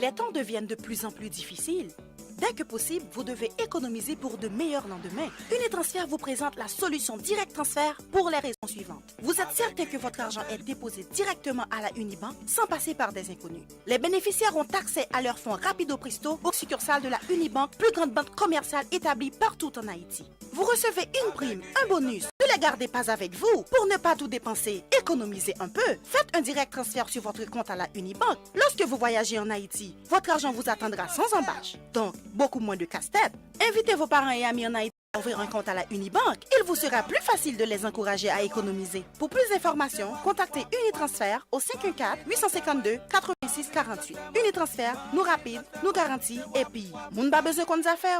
Les temps deviennent de plus en plus difficiles. Dès que possible, vous devez économiser pour de meilleurs lendemains. Unitransfert vous présente la solution Direct Transfert pour les raisons suivantes. Vous êtes certain que votre argent est déposé directement à la Unibank sans passer par des inconnus. Les bénéficiaires ont accès à leurs fonds rapido presto aux succursales de la Unibank, plus grande banque commerciale établie partout en Haïti. Vous recevez une prime, un bonus. Ne les gardez pas avec vous. Pour ne pas tout dépenser, économisez un peu. Faites un direct transfert sur votre compte à la Unibank. Lorsque vous voyagez en Haïti, votre argent vous attendra sans embâche. Donc, beaucoup moins de casse-tête. Invitez vos parents et amis en Haïti à ouvrir un compte à la Unibank. Il vous sera plus facile de les encourager à économiser. Pour plus d'informations, contactez Unitransfert au 514-852-8648. Unitransfert, nous rapide, nous garantit et puis, moun ba besoin qu'on nous a fait.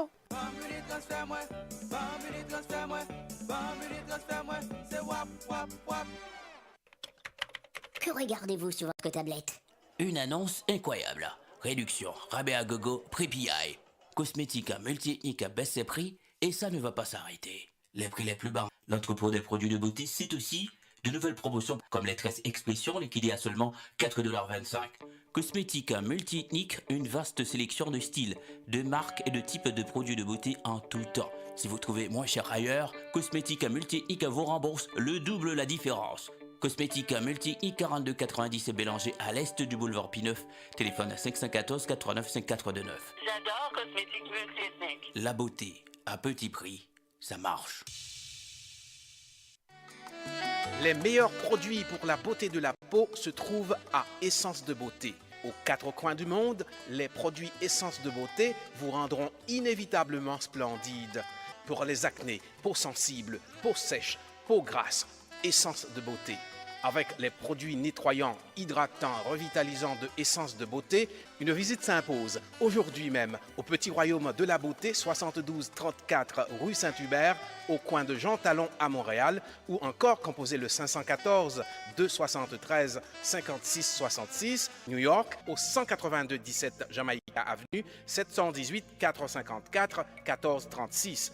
Que regardez-vous sur votre tablette? Une annonce incroyable. Réduction, rabais à gogo, prix PI. Cosmétique multi-ethnique à baisse ses prix et ça ne va pas s'arrêter. Les prix les plus bas. L'entrepôt des produits de beauté cite aussi de nouvelles promotions comme les tresses expression liquidées à seulement 4,25 $. Cosmétique multi-ethnique, une vaste sélection de styles, de marques et de types de produits de beauté en tout temps. Si vous trouvez moins cher ailleurs, Cosmétique multi-ethnique vous rembourse le double la différence. Cosmétique multi-ethnique 42,90 Bélanger à l'est du boulevard P9. Téléphone 514 89 549. J'adore Cosmétique multi-ethnique. La beauté à petit prix, ça marche. Les meilleurs produits pour la beauté de la peau se trouvent à Essence de Beauté. Aux quatre coins du monde, les produits Essence de Beauté vous rendront inévitablement splendide. Pour les acnés, peau sensible, peau sèche, peau grasse, Essence de Beauté. Avec les produits nettoyants, hydratants, revitalisants de Essence de Beauté, une visite s'impose aujourd'hui même au Petit Royaume de la Beauté, 72 34 rue Saint-Hubert, au coin de Jean Talon à Montréal, ou encore composez le 514 273 56 66, New York, au 182 17 Jamaïca Avenue, 718 454 14 36.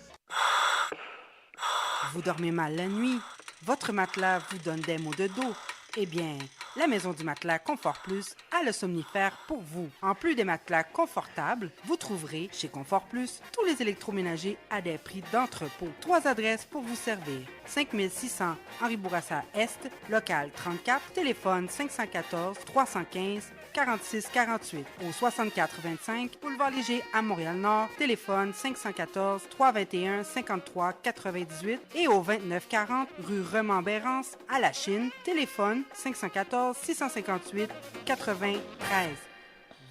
Vous dormez mal la nuit? Votre matelas vous donne des maux de dos? Eh bien, la Maison du Matelas Confort Plus a le somnifère pour vous. En plus des matelas confortables, vous trouverez chez Confort Plus tous les électroménagers à des prix d'entrepôt. 3 adresses pour vous servir. 5600 Henri Bourassa Est, local 34, téléphone 514 315 46 48 au 64 25 Boulevard Léger à Montréal-Nord, téléphone 514 321 53 98 et au 29 40 rue Remembérance à La Chine, téléphone 514 658 93.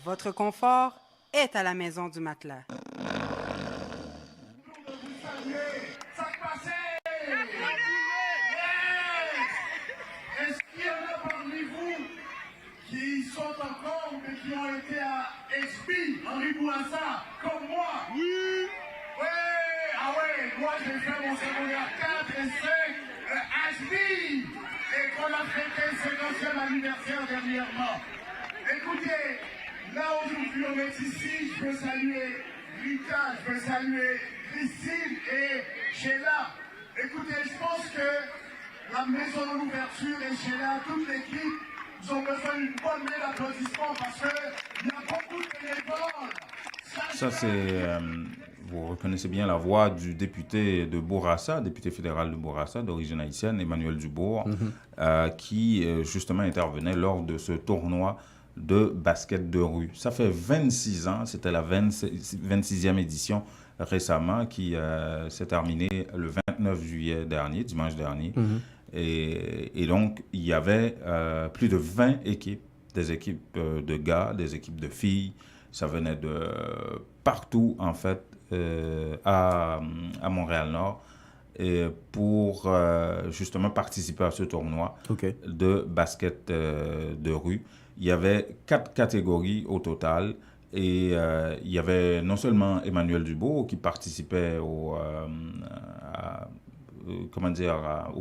Votre confort est à la Maison du Matelas. Est-ce qu'il y en a parmi vous qui sont encore, mais qui ont été à HB, Henri Bourassa, comme moi? Oui. Ouais, ah ouais, moi j'ai fait mon secondaire 4 et 5 HB, École africaine 50e anniversaire dernièrement. Écoutez, là aujourd'hui on est ici, je veux saluer Rita, je veux saluer Christine et Sheila. Écoutez, je pense que la maison de l'ouverture et Sheila, toute l'équipe, ils ont besoin d'une bonne main d'applaudissement parce qu'il y a beaucoup de bénévoles. Ça, c'est, vous reconnaissez bien la voix du député de Bourassa, député fédéral de Bourassa, d'origine haïtienne, Emmanuel Dubourg, qui justement intervenait lors de ce tournoi de basket de rue. Ça fait 26 ans, c'était la 26e édition récemment qui s'est terminée le 29 juillet dernier, dimanche dernier. Et donc, il y avait plus de 20 équipes, des équipes de gars, des équipes de filles. Ça venait de partout, en fait, à Montréal-Nord, et pour justement participer à ce tournoi de basket de rue. Il y avait 4 catégories au total. Et il y avait non seulement Emmanuel Dubourg qui participait au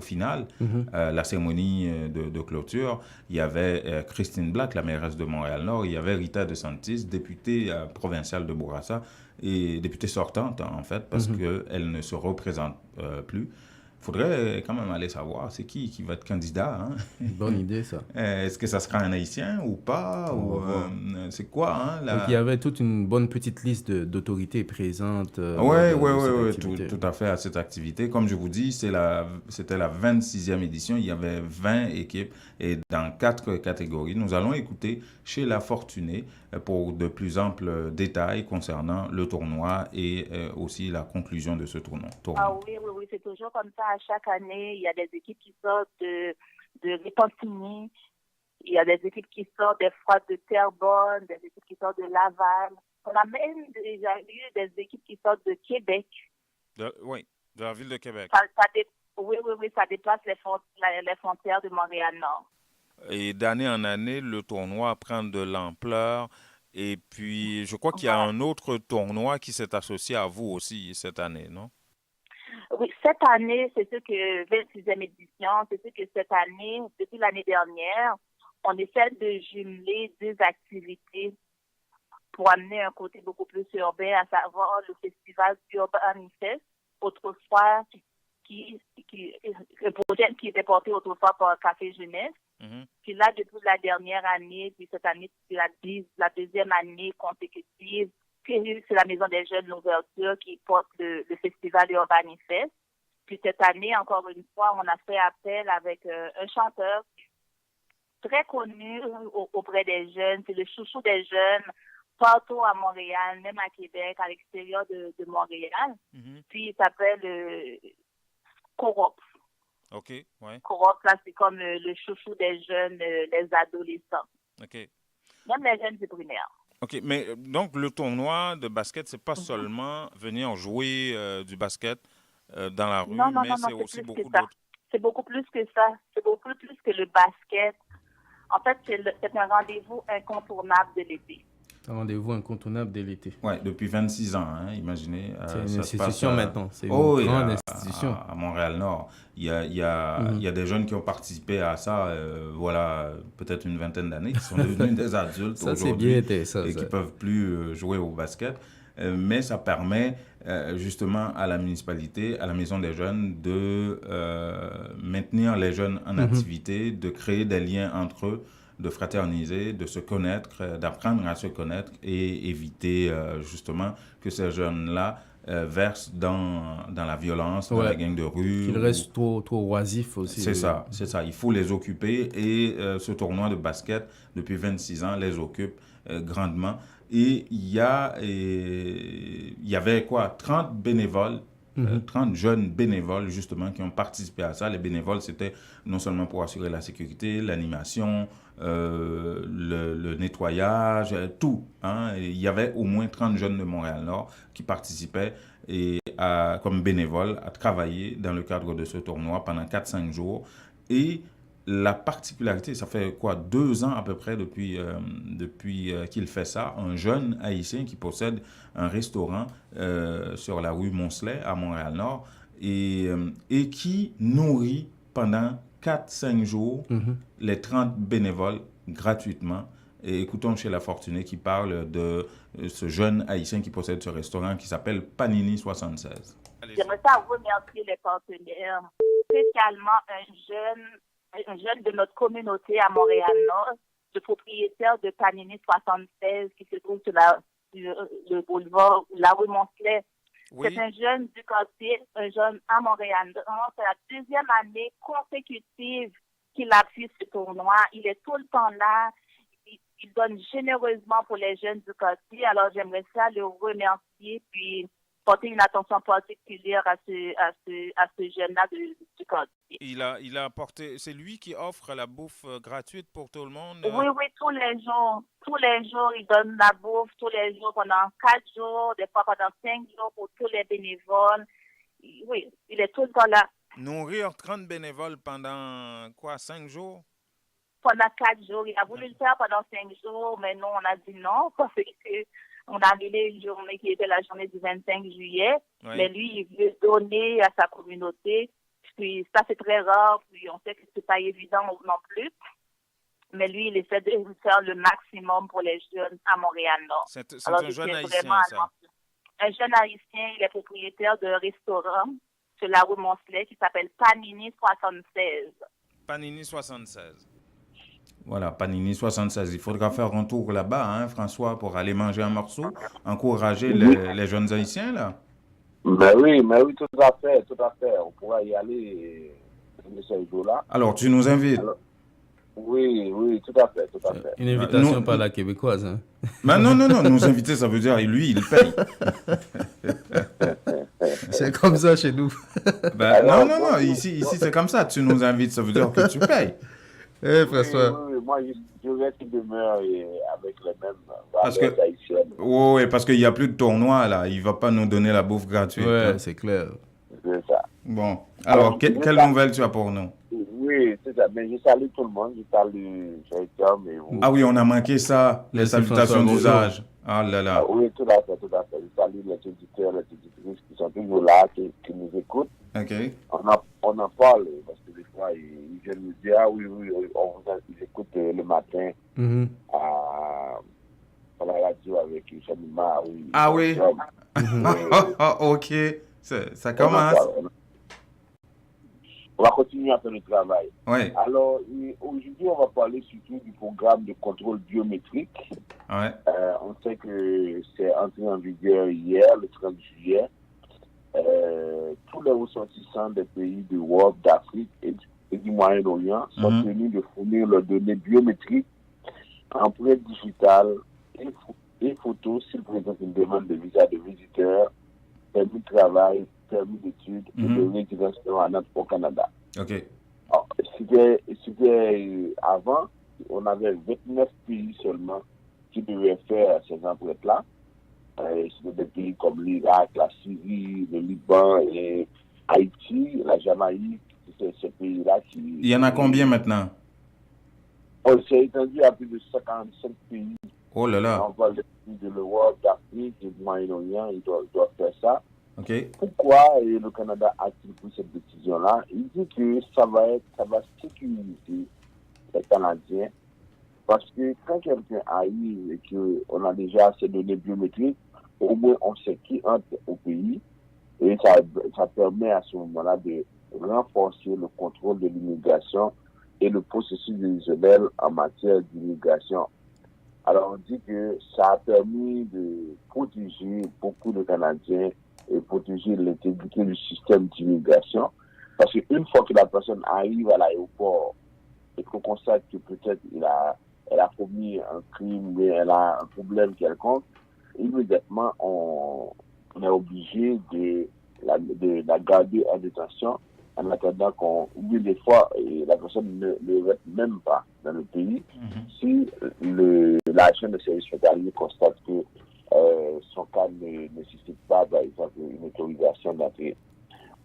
final, la cérémonie de clôture. Il y avait Christine Black, la mairesse de Montréal-Nord. Il y avait Rita DeSantis, députée provinciale de Bourassa et députée sortante, en fait, parce qu'elle ne se représente plus. faudrait quand même aller savoir c'est qui va être candidat. Hein? Bonne idée, ça. Est-ce que ça sera un Haïtien ou pas? On Ou, va voir. c'est quoi? Hein, Donc, il y avait toute une bonne petite liste d'autorités présentes Oui, lors de cette activité. tout à fait à cette activité. Comme je vous dis, c'était la 26e édition. Il y avait 20 équipes et dans 4 catégories. Nous allons écouter Sheila Fortuné pour de plus amples détails concernant le tournoi et aussi la conclusion de ce tournoi. Ah oui, c'est toujours comme ça. À chaque année, il y a des équipes qui sortent de Repentigny, il y a des équipes qui sortent des Froides de Terrebonne, des équipes qui sortent de Laval. On a même déjà eu des équipes qui sortent de Québec. Oui, de la ville de Québec. Oui, ça dépasse les frontières de Montréal-Nord. Et d'année en année, le tournoi prend de l'ampleur. Et puis, je crois qu'il y a un autre tournoi qui s'est associé à vous aussi cette année, non? Oui, cette année, c'est sûr que 26e édition, c'est sûr que cette année, depuis l'année dernière, on essaie de jumeler 2 activités pour amener un côté beaucoup plus urbain, à savoir le festival Urban Fest, autrefois, le projet qui était porté autrefois par Café Jeunesse. Mm-hmm. Puis là, depuis la dernière année, puis cette année, c'est la deuxième année consécutive, puis c'est la Maison des Jeunes l'ouverture qui porte le festival Urban Fest. Puis cette année, encore une fois, on a fait appel avec un chanteur très connu auprès des jeunes. C'est le chouchou des jeunes, partout à Montréal, même à Québec, à l'extérieur de Montréal. Mm-hmm. Puis il s'appelle Corop. OK, ouais. Corop, là, c'est comme le chouchou des jeunes, les adolescents. OK. Même les jeunes du primaire. OK, mais donc le tournoi de basket, c'est pas seulement venir jouer du basket dans la rue, mais c'est aussi beaucoup d'autres. C'est beaucoup plus que ça. C'est beaucoup plus que le basket. En fait, c'est un rendez-vous incontournable de l'été. Un rendez-vous incontournable de l'été. Oui, depuis 26 ans, hein, imaginez. C'est une institution maintenant. C'est une grande institution. À Montréal-Nord. Il y a des jeunes qui ont participé à ça, voilà, peut-être une vingtaine d'années, qui sont devenus des adultes aujourd'hui et qui ne peuvent plus jouer au basket. Mais ça permet justement à la municipalité, à la Maison des Jeunes, de maintenir les jeunes en activité, de créer des liens entre eux, de fraterniser, de se connaître, d'apprendre à se connaître et éviter justement que ces jeunes-là versent dans la violence, dans la gang de rue. Qu'ils restent trop oisifs aussi. C'est ça. Il faut les occuper et ce tournoi de basket, depuis 26 ans, les occupe grandement. Et il y avait 30 bénévoles, 30 jeunes bénévoles justement qui ont participé à ça. Les bénévoles, c'était non seulement pour assurer la sécurité, l'animation, le nettoyage, tout. Hein. Il y avait au moins 30 jeunes de Montréal-Nord qui participaient comme bénévoles à travailler dans le cadre de ce tournoi pendant 4-5 jours. Et la particularité, ça fait 2 ans à peu près depuis qu'il fait ça, un jeune Haïtien qui possède un restaurant sur la rue Moncelet à Montréal-Nord et qui nourrit pendant 4-5 jours les 30 bénévoles gratuitement. Et écoutons Sheila Fortuné qui parle de ce jeune Haïtien qui possède ce restaurant qui s'appelle Panini 76. J'aimerais ça remercier les partenaires, spécialement un jeune de notre communauté à Montréal-Nord, le propriétaire de Panini 76 qui se trouve sur le boulevard, la rue Moncelet. Oui. C'est un jeune du quartier, un jeune à Montréal-Nord. C'est la 2e année consécutive qu'il appuie ce tournoi. Il est tout le temps là. Il donne généreusement pour les jeunes du quartier. Alors, j'aimerais ça le remercier puis porter une attention particulière à ce jeune-là du quartier. Il a apporté, c'est lui qui offre la bouffe gratuite pour tout le monde? Oui, tous les jours. Tous les jours, il donne la bouffe, tous les jours, pendant 4 jours, des fois pendant 5 jours pour tous les bénévoles. Oui, il est tout le temps là. Nourrir 30 bénévoles pendant 5 jours? Pendant 4 jours. Il a voulu le faire pendant 5 jours, mais nous, on a dit non, parce qu'on a annulé une journée qui était la journée du 25 juillet. Oui. Mais lui, il veut donner à sa communauté. Puis ça, c'est très rare. Puis on sait que c'est pas évident non plus. Mais lui, il essaie de faire le maximum pour les jeunes à Montréal-Nord. C'est un jeune Haïtien, ça? Un jeune Haïtien, il est propriétaire d'un restaurant sur la rue Moncelet qui s'appelle Panini 76. Panini 76. Voilà, Panini 76. Il faudra faire un tour là-bas, hein, François, pour aller manger un morceau, encourager les jeunes Haïtiens, là. Mais oui, tout à fait, tout à fait. On pourra y aller ces jours-là. Alors, tu nous invites? Alors, oui, tout à fait, tout à fait. Une invitation par la québécoise, hein. Ben non, nous inviter, ça veut dire, lui, il paye. C'est comme ça chez nous. Ben, alors, non, ici c'est comme ça. Tu nous invites, ça veut dire que tu payes. François. Oui, moi, je reste demeure avec les mêmes valeurs haïtiennes. Oui, parce qu'il n'y a plus de tournoi, là. Il ne va pas nous donner la bouffe gratuite. Ouais, hein. c'est clair. C'est ça. Bon, alors, quelle nouvelle tu as pour nous? Oui, c'est ça. Mais je salue tout le monde. Je salue Jean-Tom et vous. Ah oui, on a manqué ça, les salutations d'usage. Ah là là. Oui, tout à fait, tout à fait. Je salue les auditeurs, les auditrices qui sont toujours là, qui nous écoutent. OK. On en parle, parce que des fois, ils viennent nous dire, ah oui, ils écoutent le matin à la radio avec Chanima. Oui, ah oui? OK. Ça commence. On va continuer à faire le travail. Oui. Alors, aujourd'hui, on va parler surtout du programme de contrôle biométrique. Ouais. On sait que c'est entré en vigueur hier, le 30 juillet. Tous les ressortissants des pays d'Europe, d'Afrique et du Moyen-Orient sont tenus de fournir leurs données biométriques, empreintes digitales et photos s'ils présentent une demande de visa de visiteur, permis de travail, permis d'études et de résidence au Canada. OK. Alors, c'était avant, on avait 29 pays seulement qui devaient faire ces empreintes-là. C'était des pays comme l'Irak, la Syrie, le Liban et Haïti, la Jamaïque. C'est ces pays-là qui... Il y en a combien maintenant? On s'est étendu à plus de 55 pays. Oh là là. On parle des pays de l'Europe, d'Afrique et du Moyen-Orient. Ils doivent faire ça. OK. Pourquoi le Canada a-t-il pris cette décision-là? Il dit que ça va sécuriser les Canadiens. Parce que quand quelqu'un arrive et qu'on a déjà ses données biométriques, au moins on sait qui entre au pays. Et ça permet à ce moment-là de renforcer le contrôle de l'immigration et le processus décisionnel en matière d'immigration. Alors on dit que ça a permis de protéger beaucoup de Canadiens et protéger l'intégrité du système d'immigration. Parce qu'une fois que la personne arrive à l'aéroport et qu'on constate que peut-être elle a commis un crime, mais elle a un problème quelconque, immédiatement on est obligé de la garder en détention en attendant qu'on oublie des fois et la personne ne reste même pas dans le pays si l'agent de service frontalier constate que son cas ne nécessite pas, par exemple, une autorisation d'entrée.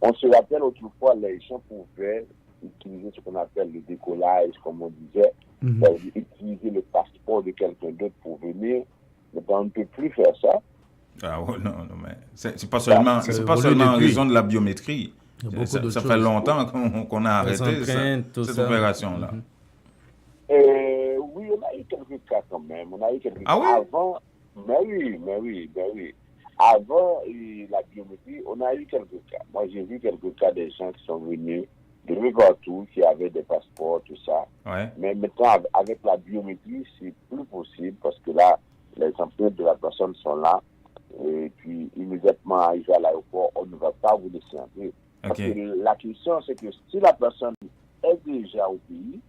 On se rappelle autrefois, les gens pouvaient utiliser ce qu'on appelle le décollage, comme on disait, utiliser le passeport de quelqu'un d'autre pour venir. Mais on ne peut plus faire ça. Ah ouais, non, mais c'est pas seulement, en raison de la biométrie. Ça fait longtemps qu'on a arrêté cette opération-là. Oui, on a eu quelques cas quand même. On a eu quelques cas avant. Mais oui. Avant la biométrie, on a eu quelques cas. Moi, j'ai vu quelques cas des gens qui sont venus de partout, qui avaient des passeports, tout ça. Ouais. Mais maintenant, avec la biométrie, c'est plus possible parce que là, les empreintes de la personne sont là. Et puis, immédiatement arrivé à l'aéroport, on ne va pas vous laisser entrer. Parce que la question, c'est que si la personne est déjà au pays,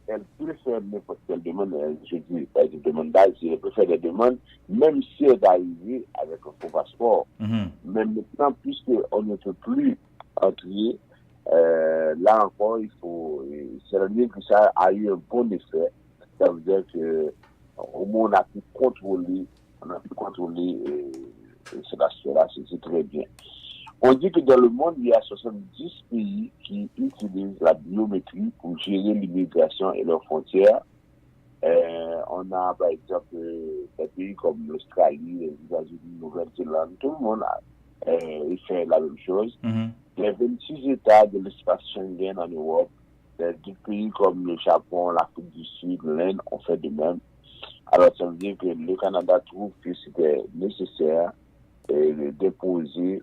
elle peut faire n'importe quelle demande, je dis pas de demande d'âge, elle peut faire des demandes, même si elle est arrivée avec un faux passeport. Mais maintenant, puisqu'on ne peut plus entrer, là encore, c'est à dire que ça a eu un bon effet. Ça veut dire qu'au moins on a pu contrôler cela, c'est très bien. On dit que dans le monde, il y a 70 pays qui utilisent la biométrie pour gérer l'immigration et leurs frontières. On a, par exemple, des pays comme l'Australie, les États-Unis, Nouvelle-Zélande, tout le monde fait la même chose. Les 26 États de l'espace Schengen en Europe, des pays comme le Japon, l'Afrique du Sud, l'Inde ont fait de même. Alors, ça veut dire que le Canada trouve que c'était nécessaire de déposer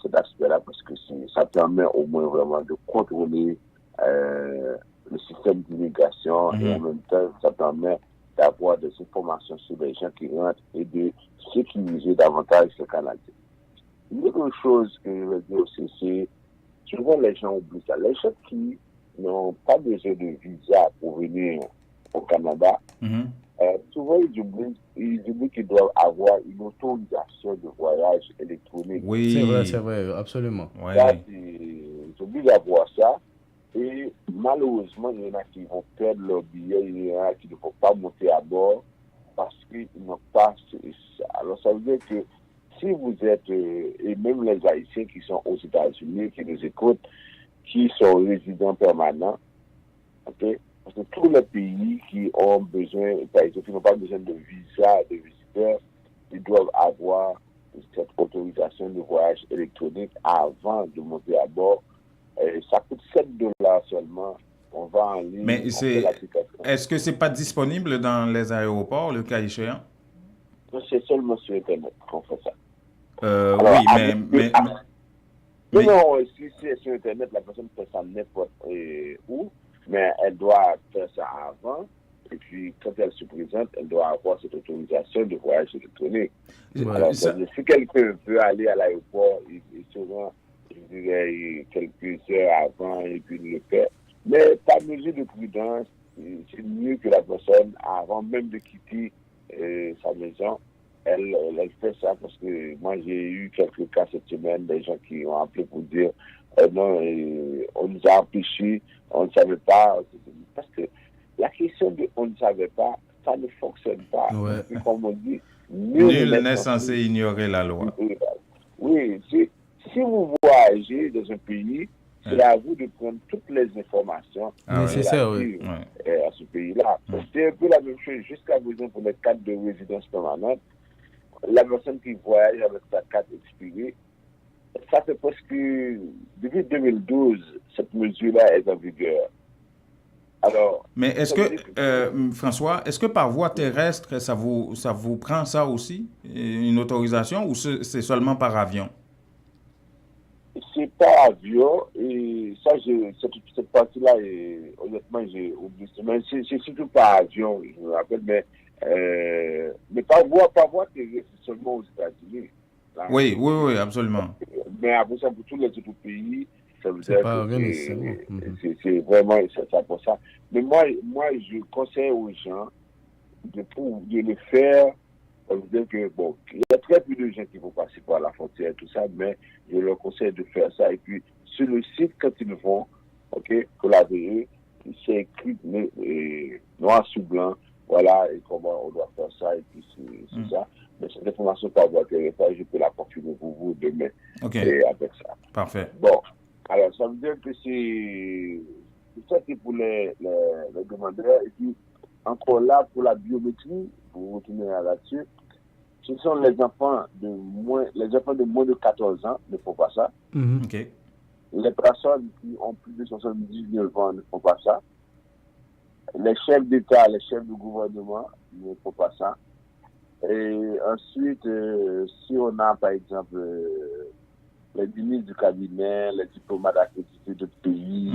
cet aspect-là parce que ça permet au moins vraiment de contrôler le système d'immigration et en même temps, ça permet d'avoir des informations sur les gens qui rentrent et de sécuriser davantage le Canadien. Une autre chose que je veux dire aussi, c'est souvent les gens oublient ça. Les gens qui n'ont pas besoin de visa pour venir au Canada, souvent ils oublient qu'ils doivent avoir une autorisation de voyage électronique. Oui, c'est vrai, absolument. Ça, ils oublient d'avoir ça. Et malheureusement, il y en a qui vont perdre leur billet, il y en a qui ne vont pas monter à bord parce qu'ils n'ont pas ça. Alors ça veut dire que si vous êtes, et même les Haïtiens qui sont aux États-Unis, qui nous écoutent, qui sont résidents permanents, okay? Parce que tous les pays qui ont besoin, par exemple, qui n'ont pas besoin de visa de visiteurs, ils doivent avoir cette autorisation de voyage électronique avant de monter à bord. Ça coûte $7 seulement. On va en ligne. Mais est-ce que c'est pas disponible dans les aéroports, le cas échéant? C'est seulement sur Internet qu'on fait ça. Oui, non, si c'est sur Internet, la personne fait ça n'importe où, mais elle doit faire ça avant. Et puis, quand elle se présente, elle doit avoir cette autorisation de voyage électronique. Alors, si quelqu'un veut aller à l'aéroport, il se rend, je dirais, quelques heures avant et puis il le fait. Mais par mesure de prudence, c'est mieux que la personne, avant même de quitter sa maison, elle fait ça parce que moi j'ai eu quelques cas cette semaine, des gens qui ont appelé pour dire non, on nous a empêchés, on ne savait pas. Parce que la question de on ne savait pas, ça ne fonctionne pas. Ouais. Et comme on dit, nul n'est censé ignorer la loi. Oui, si vous voyagez dans un pays, c'est à vous de prendre toutes les informations à ce pays-là. C'est un peu la même chose jusqu'à présent pour les cartes de résidence permanente. La personne qui voyage avec sa carte expirée, ça fait presque depuis 2012, cette mesure-là est en vigueur. Alors, mais est-ce que, François, est-ce que par voie terrestre, ça vous prend ça aussi, une autorisation, ou c'est seulement par avion? C'est par avion, et ça, cette partie-là, honnêtement, j'ai oublié. Mais c'est surtout par avion, je me rappelle, mais par voie terrestre, c'est seulement aux États-Unis. Oui, absolument. Mais après ça, pour tous les autres pays, ça veut dire que c'est vraiment ça pour ça. Mais moi, je conseille aux gens de le faire. Ça veut dire que, bon, il y a très peu de gens qui vont passer par la frontière, tout ça, mais je leur conseille de faire ça. Et puis, sur le site, quand ils vont, pour la verrer, c'est écrit noir sur blanc, voilà, et comment on doit faire ça, et puis c'est ça. Mais cette information par voie terrestre, je peux la confirmer pour vous demain. Et avec ça. Parfait. Bon, alors ça veut dire que c'est ça qui est pour les demandeurs. Et puis, encore là, pour la biométrie, pour retourner là-dessus, ce sont les enfants de moins de 14 ans ne font pas ça. Les personnes qui ont plus de 79 ans ne font pas ça. Les chefs d'État, les chefs de gouvernement ne font pas ça. Et ensuite, si on a, par exemple, les ministres du cabinet, les diplomates accrédités de pays,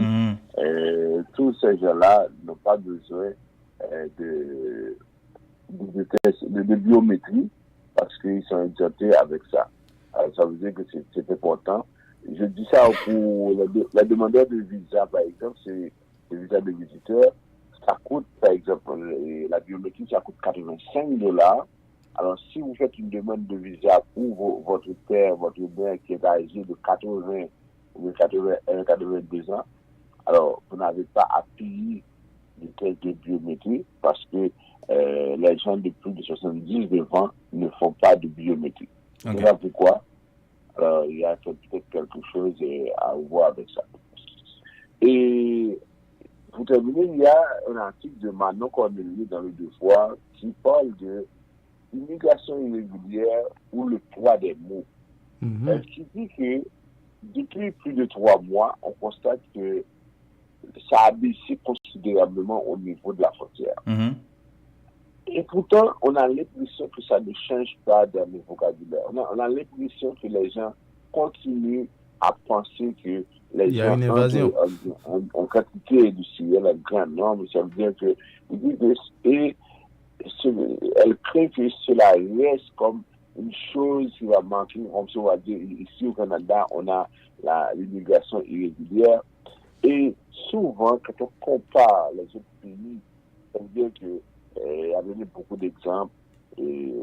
tous ces gens-là n'ont pas besoin de biométrie parce qu'ils sont exemptés avec ça. Alors, ça veut dire que c'est important. Je dis ça pour les demandeurs de visa, par exemple, c'est le visa de visiteur. Ça coûte, par exemple, la biométrie, ça coûte $85. Alors, si vous faites une demande de visa pour votre père, votre mère qui est âgé de 80 ou 82 ans, alors vous n'avez pas à payer de tests de biométrie parce que les gens de plus de 79 ans ne font pas de biométrie. Voilà pourquoi. Alors, il y a peut-être quelque chose à voir avec ça. Et pour terminer, il y a un article de Manon Cornelier dans le Devoir qui parle de l'immigration irrégulière ou le poids des mots. Qui dit que depuis plus de 3 mois, on constate que ça a baissé considérablement au niveau de la frontière. Et pourtant, on a l'impression que ça ne change pas dans le vocabulaire. On a l'impression que les gens continue à penser que les Il y a gens une évasion. en quantité industrielle à grand nombre, ça veut dire que elle craint que cela reste comme une chose qui va manquer, comme on va dire, ici au Canada, on a l'immigration irrégulière. Et souvent, quand on compare les autres pays, ça veut dire que, il y a beaucoup d'exemples,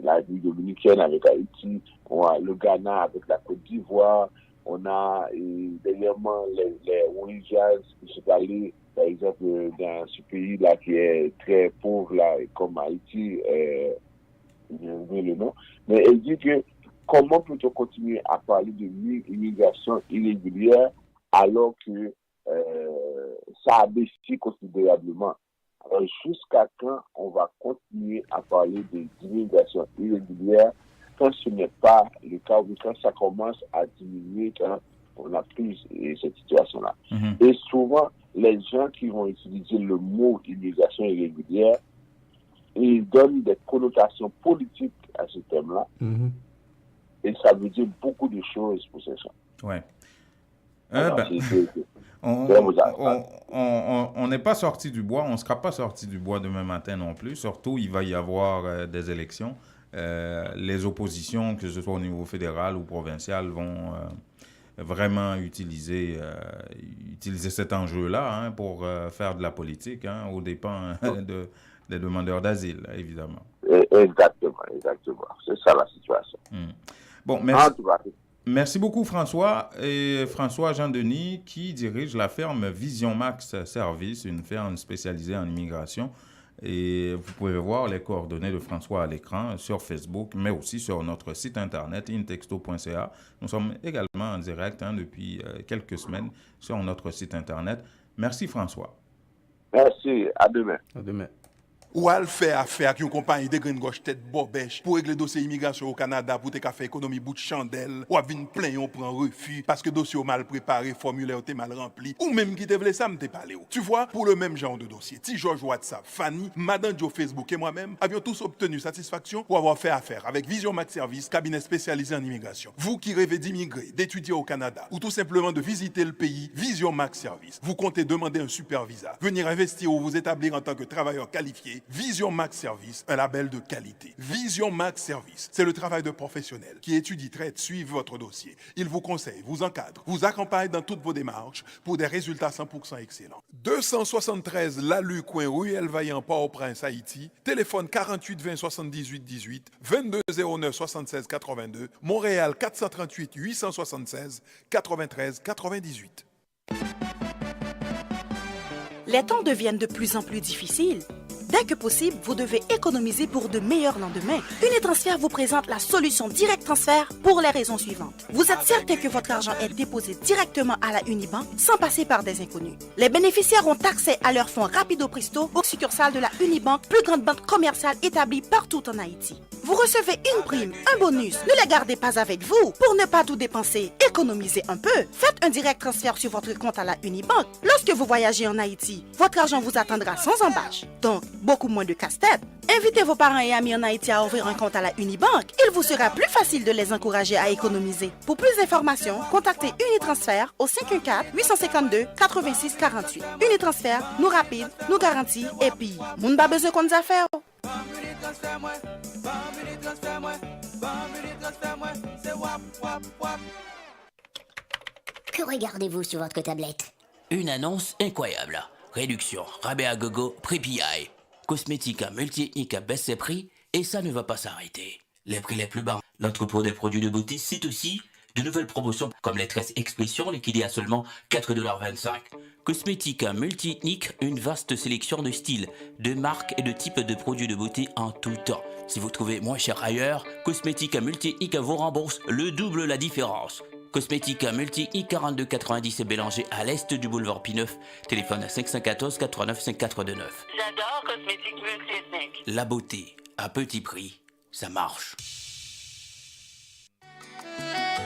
la République dominicaine avec Haïti, on a le Ghana avec la Côte d'Ivoire, on a dernièrement les Ouïghares qui sont allés, par exemple, dans ce pays-là qui est très pauvre, là, comme Haïti, j'ai oublié le nom, mais elle dit que comment peut-on continuer à parler de l'immigration irrégulière alors que ça a baissé considérablement. Alors, jusqu'à quand on va continuer à parler d'immigration irrégulière quand ce n'est pas le cas, ou quand ça commence à diminuer, quand on a pris cette situation-là. Et souvent, les gens qui vont utiliser le mot immigration irrégulière, ils donnent des connotations politiques à ce thème-là. Et ça veut dire beaucoup de choses pour ces gens. Ouais. Alors, on n'est pas sorti du bois, on ne sera pas sorti du bois demain matin non plus. Surtout, il va y avoir des élections. Les oppositions, que ce soit au niveau fédéral ou provincial, vont vraiment utiliser cet enjeu-là pour faire de la politique aux dépens des demandeurs d'asile, évidemment. Exactement. C'est ça la situation. Bon, merci. Merci beaucoup François. Et François Jean-Denis qui dirige la ferme Vision Max Service, une ferme spécialisée en immigration. Et vous pouvez voir les coordonnées de François à l'écran sur Facebook, mais aussi sur notre site internet intexto.ca. Nous sommes également en direct depuis quelques semaines sur notre site internet. Merci François. Merci, à demain. À demain. Ou al fait affaire avec une compagnie de green gauche tête bobèche pour régler dossier immigration au Canada pour te faire économie bout de chandelle ou à venir plein on prend refus parce que dossier mal préparé, formulaire t'es mal rempli ou même qui te voulait ça me t'es parlé. Tu vois, pour le même genre de dossier, Ti George WhatsApp, Fanny, Madame Joe Facebook et moi-même avions tous obtenu satisfaction pour avoir fait affaire avec Vision Max Service, cabinet spécialisé en immigration. Vous qui rêvez d'immigrer, d'étudier au Canada ou tout simplement de visiter le pays, Vision Max Service. Vous comptez demander un super visa, venir investir ou vous établir en tant que travailleur qualifié. Vision Max Service, un label de qualité. Vision Max Service, c'est le travail de professionnels qui étudient, traitent, suivent votre dossier. Ils vous conseillent, vous encadrent, vous accompagnent dans toutes vos démarches pour des résultats 100% excellents. 273 Lalu, coin Ruelle Vaillant, Port-au-Prince, Haïti. Téléphone 48 20 78 18, 22 09 76 82. Montréal 438 876 93 98. Les temps deviennent de plus en plus difficiles. Dès que possible, vous devez économiser pour de meilleurs lendemains. Unitransfert vous présente la solution Direct Transfert pour les raisons suivantes. Vous êtes certain que votre argent est déposé directement à la Unibank sans passer par des inconnus. Les bénéficiaires ont accès à leurs fonds rapido presto aux succursales de la Unibank, plus grande banque commerciale établie partout en Haïti. Vous recevez une prime, un bonus. Ne les gardez pas avec vous. Pour ne pas tout dépenser, économisez un peu. Faites un direct transfert sur votre compte à la Unibank. Lorsque vous voyagez en Haïti, votre argent vous attendra sans embâche. Donc, beaucoup moins de casse-tête. Invitez vos parents et amis en Haïti à ouvrir un compte à la Unibank. Il vous sera plus facile de les encourager à économiser. Pour plus d'informations, contactez Unitransfert au 514-852-8648. Unitransfert, nous rapide, nous garantis et puis, moun ba besoin qu'on nous a fait. Que regardez-vous sur votre tablette? Une annonce incroyable. Réduction, rabais à gogo, prix PI. Cosmétique multi-ethnique baisse ses prix et ça ne va pas s'arrêter. Les prix les plus bas. L'entrepôt des produits de beauté cite aussi de nouvelles promotions comme les tresses expression liquidées à seulement 4,25 $. Cosmétique multi-ethnique, une vaste sélection de styles, de marques et de types de produits de beauté en tout temps. Si vous trouvez moins cher ailleurs, Cosmétique multi-ethnique vous rembourse le double la différence. Cosmétique multi-ethnique 42,90 Bélanger à l'est du boulevard P9. Téléphone 514 89 549. J'adore Cosmétique multi-ethnique. La beauté à petit prix, ça marche.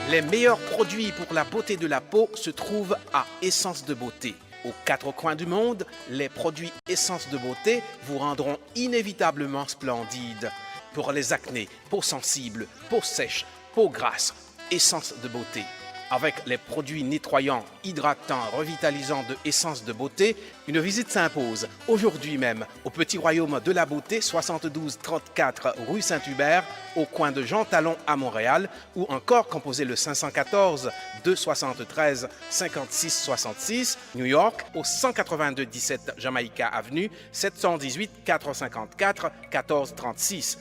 Les meilleurs produits pour la beauté de la peau se trouvent à Essence de Beauté. Aux quatre coins du monde, les produits Essence de Beauté vous rendront inévitablement splendide. Pour les acnés, peau sensible, peau sèche, peau grasse, Essence de Beauté. Avec les produits nettoyants, hydratants, revitalisants de Essence de Beauté, une visite s'impose aujourd'hui même au Petit Royaume de la Beauté, 7234 rue Saint-Hubert, au coin de Jean Talon à Montréal, ou encore composez le 514 273 56 66, New York, au 182 17 Jamaïca Avenue, 718 454 14 36.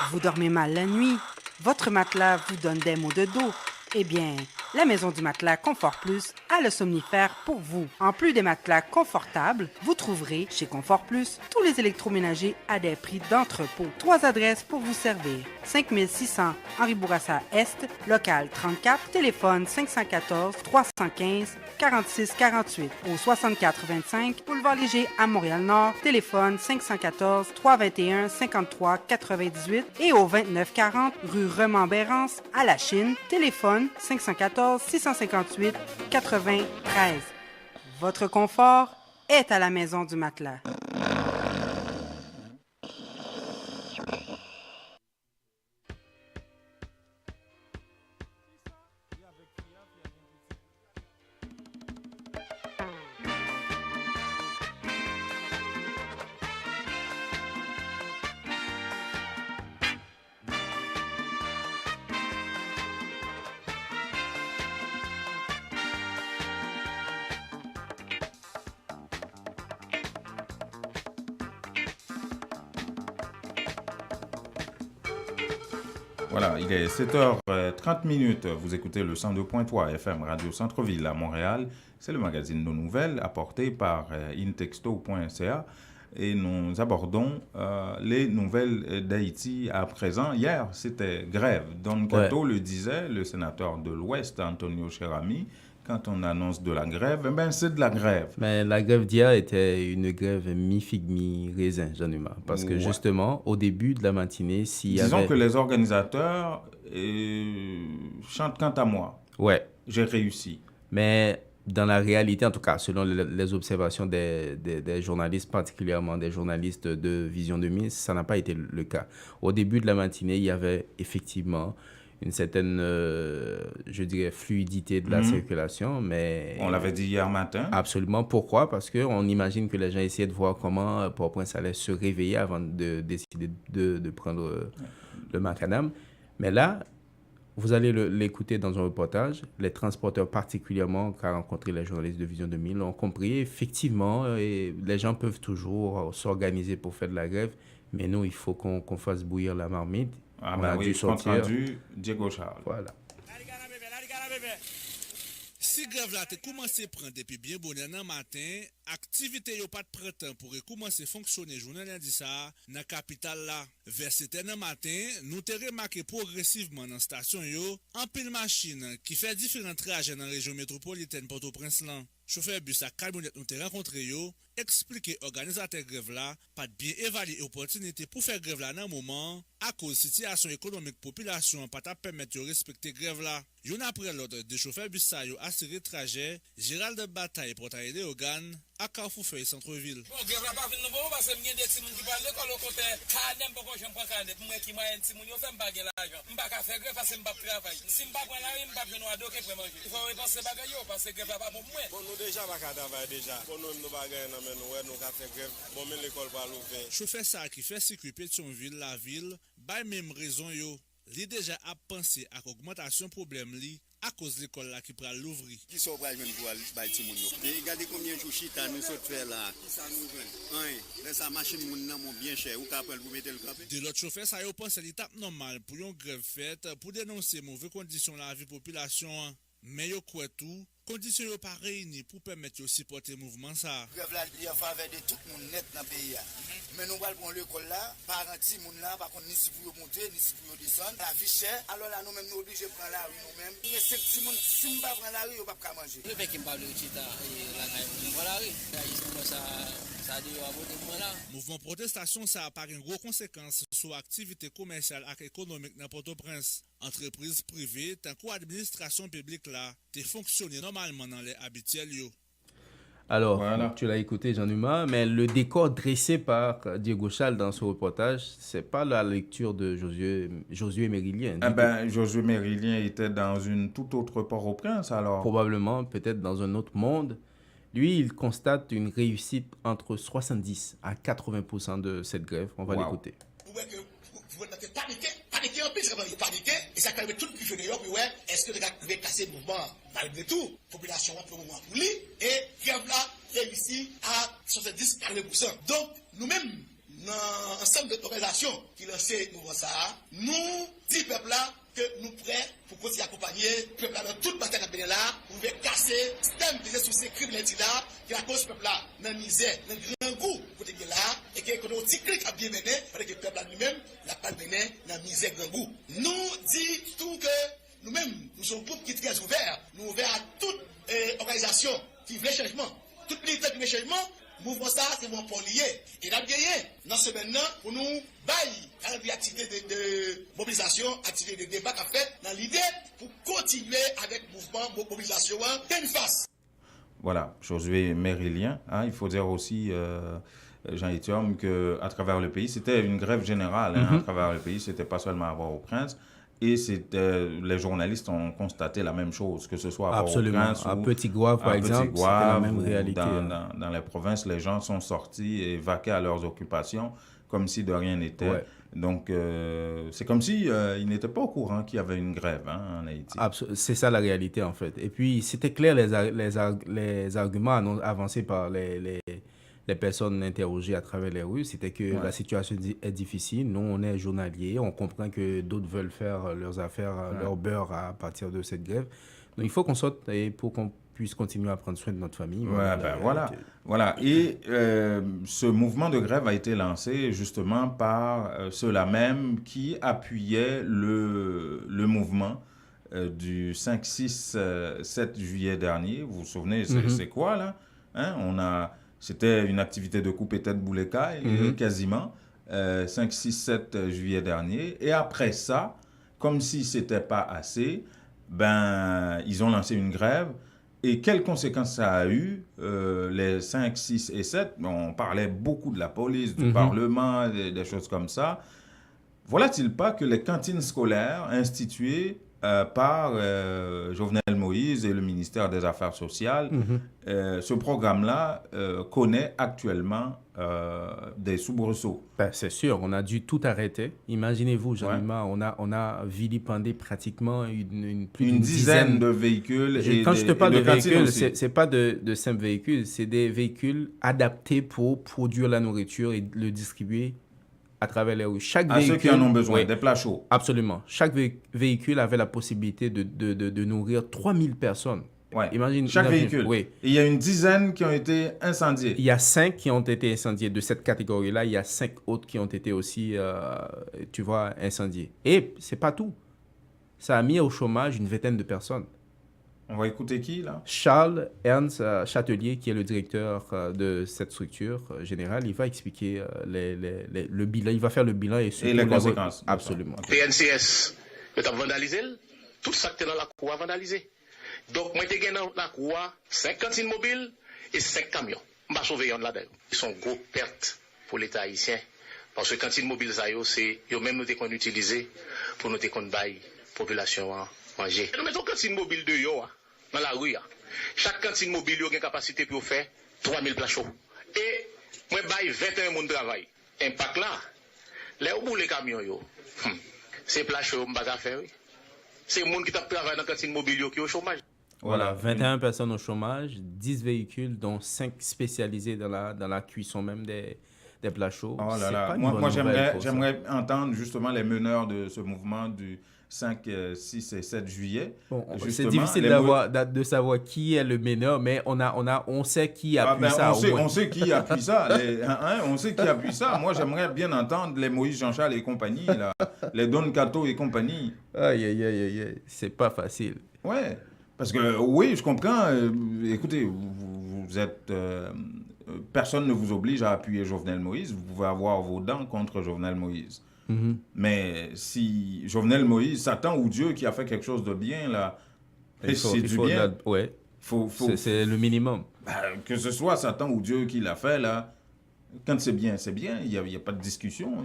Vous dormez mal la nuit? Votre matelas vous donne des maux de dos? Eh bien, la Maison du Matelas Confort Plus a le somnifère pour vous. En plus des matelas confortables, vous trouverez chez Confort Plus tous les électroménagers à des prix d'entrepôt. 3 adresses pour vous servir. 5600 Henri Bourassa Est, local 34, téléphone 514 315 46 48. Au 6425 Boulevard Léger à Montréal-Nord, téléphone 514 321 53 98 et au 2940 rue Remembérance à La Chine, téléphone 514 658 93. Votre confort est à la Maison du Matelas. Voilà, il est 7h30. Vous écoutez le 102.3 FM Radio Centre-Ville à Montréal. C'est le magazine Nos Nouvelles apporté par intexto.ca et nous abordons les nouvelles d'Haïti à présent. Hier, c'était grève. Don Cato le disait, le sénateur de l'Ouest, Antonio Cherami, quand on annonce de la grève, ben c'est de la grève. Mais la grève d'hier était une grève mi-figue, mi-raisin, Jean-Huma. Parce que justement, au début de la matinée, Disons que les organisateurs chantent quant à moi. Ouais. J'ai réussi. Mais dans la réalité, en tout cas, selon les observations des journalistes, particulièrement des journalistes de Vision 2000, ça n'a pas été le cas. Au début de la matinée, il y avait effectivement une certaine, je dirais, fluidité de la circulation, mais... On l'avait dit hier matin. Absolument. Pourquoi? Parce qu'on imagine que les gens essayaient de voir comment Port-au-Prince allait se réveiller avant de décider de prendre le macadam. Mais là, vous allez l'écouter dans un reportage. Les transporteurs particulièrement, qui ont rencontré les journalistes de Vision 2000, ont compris, effectivement, et les gens peuvent toujours s'organiser pour faire de la grève, mais nous, il faut qu'on fasse bouillir la marmite. Ah ben oui, compte rendu Diego Charles. Voilà. Si grève là te commencé à prendre depuis bien bon an matin, activité yo pas de printemps pour commencer à fonctionner journée lundi ça dans la capitale là. Vers 7h matin, nous te remarqué progressivement dans station yo en pile machine qui fait différents trajets dans la région métropolitaine Port-au-Prince là. Chauffeur bus à camionnette nous te rencontré yo, expliquer organisateur grève là, pas de bien évaluer opportunité pour faire grève là dans moment à cause situation économique population pas ta permettre de respecter grève là. Yon après l'autre de chauffeur bus ça yo assuré trajet Gérald de Bataille pour aider organe à Carrefour Feuille centre-ville. Bon grève là pas venir bon parce que m'gen des petits moun qui parle l'école au côté canem pour que j'aime pas canem pour moi qui m'a un petit moun yo fait m'baguer l'argent. M'pa ka faire grève parce que m'pa travail. Si m'pa prendre la rue m'pa venir à docker pour manger. Il faut repenser bagaille yo parce que grève là pas pour moi. Bon nous déjà pas ka travail déjà. Pour nous bagaille nan men nous ka faire grève. Bon mais l'école pas l'ouvrir. Chauffeur ça qui fait circuit Pétionville la ville, bay même raison yo. Li déjà a pensé à augmentation problème li à cause de l'école là qui pral l'ouvrir. Qui sont prêts pour aller ti moun yo. Regardez combien de chita nous saute faire là. Qui ça nous joine? Oui, laisse sa machine moun nan mon bien cher ou capable vous mettre le campé. De l'autre chauffeur ça yo pense l'étape normale pour une grève faite pour dénoncer mauvaises conditions la vie population. Mais yo quoi tout, conditions yo pas réunies pour permettre de supporter mouvement ça. Grève là il en faveur de tout monde net dans pays. Mais nous allons prendre l'école là, parents ti moun là par contre ni si vous monter ni si vous descendre, la vie chère. Alors là nous même nous obligés prendre la rue nous même. Mais c'est si moun si m'pa prendre la rue, yo pas manger. Le fait qu'il me parle de chita et la caille voilà rue. Ça dit à voter là. Mouvement protestation ça a par une grosse conséquence sur activité commerciale et économique dans Port-au-Prince. Entreprises privées tant qu'administration publique là, te fonctionner normalement dans les habituels yo. Alors, Voilà. tu l'as écouté, Jean-Numa, mais le décor dressé par Diego Chal dans ce reportage, c'est pas la lecture de Josué Mérilien. Eh ben, Josué Mérilien était dans une toute autre Port-au-Prince, alors. Probablement, peut-être dans un autre monde. Lui, il constate une réussite entre 70 à 80% de cette grève. On va l'écouter. Vous voyez que vous avez paniqué en plus, vous paniqué, et ça calme tout le plus d'ailleurs, puis ouais, est-ce que vous avez cassé le mouvement malgré tout, population pour le moment pour lui, et grève là réussi à 70-80%. Donc, nous-mêmes, dans l'ensemble de l'organisation qui lançait nous ça, nous, 10 peuples là, que nous prêts pour continuer à accompagner le peuple là dans toute bataille de là, pour casser, système de sous ces criminels là, qui a cause peuple là, dans la misère, dans le grand goût, pour te là, et que nous petit clic à bien mener, parce que le peuple là lui-même, n'a pas mené dans la misère, grand goût. Nous dit tout que nous-mêmes, nous sommes pour qui très ouverts, nous ouverts à toute organisation qui veut changement, toute militaire qui veut changement. Mouvement ça, c'est mon pour lié. Et là, gagné, dans ce maintenant, pour nous, bailler une activité de mobilisation, activité de débat qu'a fait, dans l'idée pour continuer avec le mouvement mobilisation d'une face. Voilà, Josué Mérilien. Hein, il faut dire aussi, Jean-Étienne, qu'à travers le pays, c'était une grève générale. Hein, à travers le pays, c'était pas seulement à Port-au-Prince. Et les journalistes ont constaté la même chose, que ce soit à Port-au-Prince ou à Petit-Gouave, par exemple, c'était la même réalité. Dans les provinces, les gens sont sortis et vaqués à leurs occupations comme si de rien n'était. Ouais. Donc, c'est comme si ils n'étaient pas au courant qu'il y avait une grève en Haïti. C'est ça la réalité, en fait. Et puis, c'était clair les arguments avancés par les personnes interrogées à travers les rues, c'était que la situation est difficile. Nous, on est journaliers. On comprend que d'autres veulent faire leurs affaires, leur beurre à partir de cette grève. Donc, il faut qu'on sorte pour qu'on puisse continuer à prendre soin de notre famille. Voilà. Et ce mouvement de grève a été lancé justement par ceux-là même qui appuyaient le mouvement du 5, 6, 7 juillet dernier. Vous vous souvenez, c'est quoi là? Hein? C'était une activité de coupe et tête boulet-caille, quasiment, 5, 6, 7 juillet dernier. Et après ça, comme si ce n'était pas assez, ils ont lancé une grève. Et quelles conséquences ça a eu, les 5, 6 et 7? On parlait beaucoup de la police, du Parlement, des choses comme ça. Voilà-t-il pas que les cantines scolaires instituées par Jovenel Moïse et le ministère des Affaires sociales, ce programme-là connaît actuellement des soubresauts. C'est sûr, on a dû tout arrêter. Imaginez-vous, Jean-Numa, on a vilipendé pratiquement plus d'une dizaine de véhicules. Quand je te parle de véhicules, c'est pas de simples véhicules, c'est des véhicules adaptés pour produire la nourriture et le distribuer à travers les rues. Chaque véhicule, ceux qui en ont besoin, des plats chauds. Absolument. Chaque véhicule avait la possibilité de nourrir 3000 personnes. Imagine, chaque véhicule. Oui. Et il y a une dizaine qui ont été incendiés. Il y a 5 qui ont été incendiés. De cette catégorie-là, il y a 5 autres qui ont été aussi, incendiés. Et c'est pas tout. Ça a mis au chômage une vingtaine de personnes. On va écouter qui, là? Charles Ernst Châtelier, qui est le directeur de cette structure générale, il va expliquer le bilan. Il va faire le bilan et les conséquences. Absolument. PNCS, tu as vandalisé. Tout ça qui est dans la cour a vandalisé. Donc, moi, j'ai dans la cour 5 cantines mobiles et 5 camions. Je vais sauver là-dedans. Ils sont gros pertes pour l'État haïtien. Parce que cantines mobiles, c'est eux-mêmes nous qu'on utilisé pour nous qu'on baille population manger. Nous mettons cantine mobile de yo dans la rue. Chaque cantine mobile a une capacité pour faire 3000 plats chauds. Et moi baille 21 moun travail. Impact là. Les ou les camions yo. C'est plats chauds m'pas faire. C'est moun qui t'a travaillé dans cantine mobile qui au chômage. Voilà, 21 personnes au chômage, 10 véhicules dont 5 spécialisés dans la cuisson même des plats chauds. Oh là là. Moi j'aimerais entendre justement les meneurs de ce mouvement du 5, 6 et 7 juillet. Bon, c'est difficile de savoir qui est le meneur, mais on sait qui appuie ça. On sait qui appuie ça. On sait qui appuie ça. Moi, j'aimerais bien entendre les Moïse Jean-Charles et compagnie, là, les Don Cato et compagnie. Aïe. C'est pas facile. Ouais. Parce que, oui, je comprends. Écoutez, vous êtes... personne ne vous oblige à appuyer Jovenel Moïse. Vous pouvez avoir vos dents contre Jovenel Moïse. Mais si Jovenel Moïse, Satan ou Dieu qui a fait quelque chose de bien, là, c'est du bien. C'est le minimum. Que ce soit Satan ou Dieu qui l'a fait, là, quand c'est bien, il n'y a pas de discussion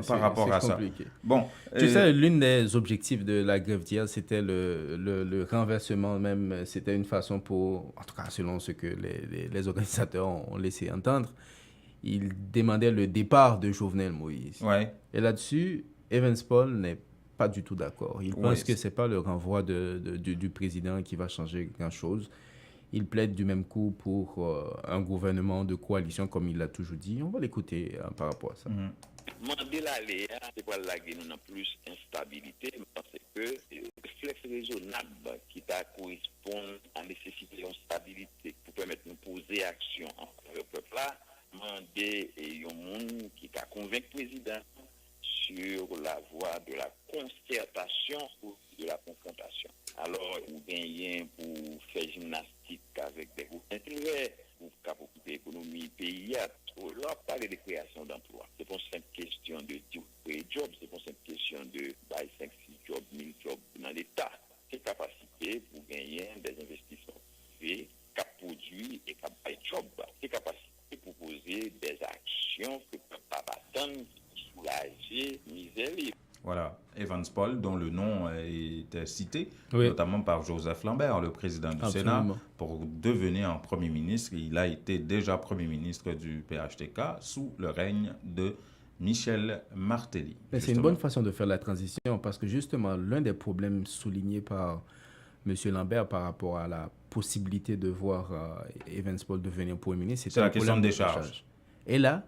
par rapport à ça. Bon, tu sais, l'un des objectifs de la grève d'hier, c'était le renversement même. C'était une façon pour, en tout cas selon ce que les organisateurs ont laissé entendre, ils demandaient le départ de Jovenel Moïse. Ouais. Et là-dessus, Evans Paul n'est pas du tout d'accord. Il pense que ce n'est pas le renvoi du président qui va changer grand-chose. Il plaide du même coup pour un gouvernement de coalition, comme il l'a toujours dit. On va l'écouter par rapport à ça. Mandela Léa, c'est quoi la guerre, nous plus instabilité, parce que le réflexe raisonnable qui correspond à la nécessité d'une stabilité pour permettre de nous poser action en le peuple là, demander un monde qui a convaincu le président sur la voie de la concertation ou de la confrontation. Alors, vous gagnez pour faire gymnastique avec des groupes d'intérêt, pour occuper l'économie pays, là, parler de création d'emplois. C'est pas une simple question de job, c'est pas une simple question de 5-6 jobs, 1000 jobs dans l'État. C'est capacité pour gagner des investissements privés, cap produits et cap job. C'est capacité pour poser des actions que ne peuvent pas attendre, soulager, misère. Voilà, Evans Paul, dont le nom était cité, oui, notamment par Joseph Lambert, le président du Sénat, pour devenir un Premier ministre. Il a été déjà Premier ministre du PHTK sous le règne de Michel Martelly. C'est une bonne façon de faire la transition parce que justement, l'un des problèmes soulignés par M. Lambert par rapport à la possibilité de voir Evans Paul devenir Premier ministre, c'est la question de décharge. Et là,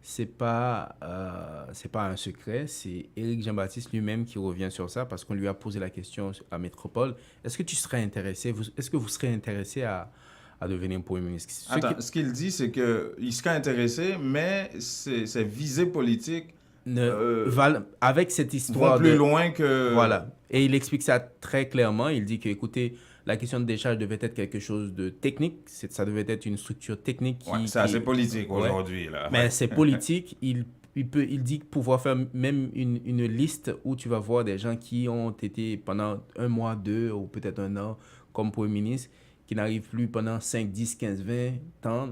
c'est pas un secret, c'est Éric Jean-Baptiste lui-même qui revient sur ça parce qu'on lui a posé la question à Métropole. Est-ce que tu serais intéressé, est-ce que vous serez intéressé à devenir Premier ministre? Ce qu'il dit, c'est qu'il serait intéressé, mais ses visées politiques avec cette histoire vont plus loin que... Voilà. Et il explique ça très clairement. Il dit que, écoutez, la question de décharge devait être quelque chose de technique. Ça devait être une structure technique c'est assez politique aujourd'hui. Là. Mais c'est politique. Il dit pouvoir faire même une liste où tu vas voir des gens qui ont été pendant 1 mois, 2 ou peut-être 1 an comme Premier ministre, qui n'arrivent plus pendant 5, 10, 15, 20 ans,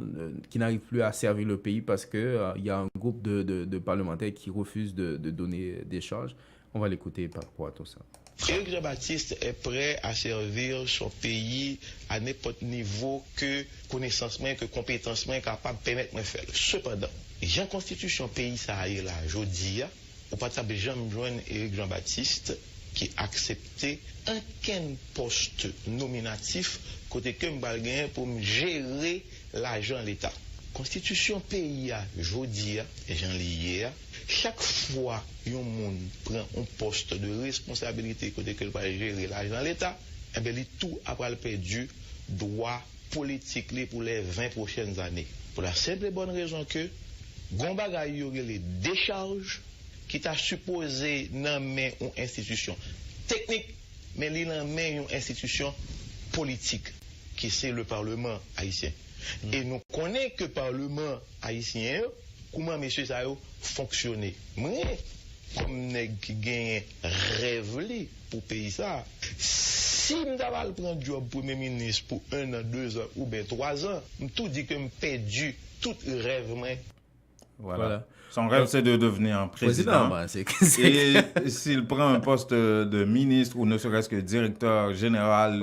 qui n'arrivent plus à servir le pays parce qu'il y a un groupe de parlementaires qui refusent de donner des charges. On va l'écouter par rapport à tout ça. Éric Jean-Baptiste est prêt à servir son pays à n'importe niveau que connaissance, que compétence capable de permettre de faire. Cependant, la constitution pays ça a là, je dis, on pas jamais joindre Éric Jean-Baptiste qui accepté aucun poste nominatif côté que m'balgain pour gérer l'argent de l'État. Constitution pays je dis et j'en lié. Chaque fois un monde prend un poste de responsabilité côté que va gérer l'argent de l'État, eh bien tout après perdu droit politique pour les 20 prochaines années. Pour la simple et bonne raison que Gombaga y aurait les décharges qui t'a supposé nommer une institution technique, mais il nomme une institution politique qui c'est le Parlement haïtien. Et nous connaissons que le Parlement haïtien, comment messieurs ça fonctionner. Mais comme nous gagne rêve pour payer ça, si nous avons prendre job Premier ministre pour 1 an, 2 ans ou bien 3 ans, nous tout dit que nous perdu tout rêve. Voilà. Son rêve, c'est de devenir un président. Et s'il prend un poste de ministre ou ne serait-ce que directeur général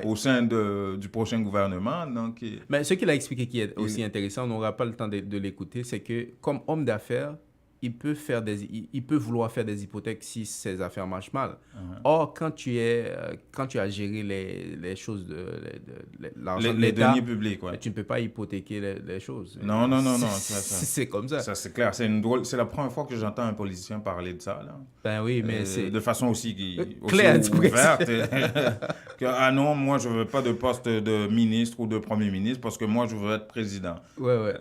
au sein du prochain gouvernement. Donc, mais ce qu'il a expliqué qui est aussi intéressant, on n'aura pas le temps de l'écouter, c'est que comme homme d'affaires, il peut vouloir faire des hypothèques si ses affaires marchent mal. Or, quand tu as géré les choses l'argent de l'État, deniers publics, tu ne peux pas hypothéquer les choses. Non. C'est comme ça. Ça, c'est clair. C'est la première fois que j'entends un politicien parler de ça. Là. Ben oui, mais c'est... De façon aussi claire, ouverte. Que, non, moi, je ne veux pas de poste de ministre ou de Premier ministre parce que moi, je veux être président. Ouais.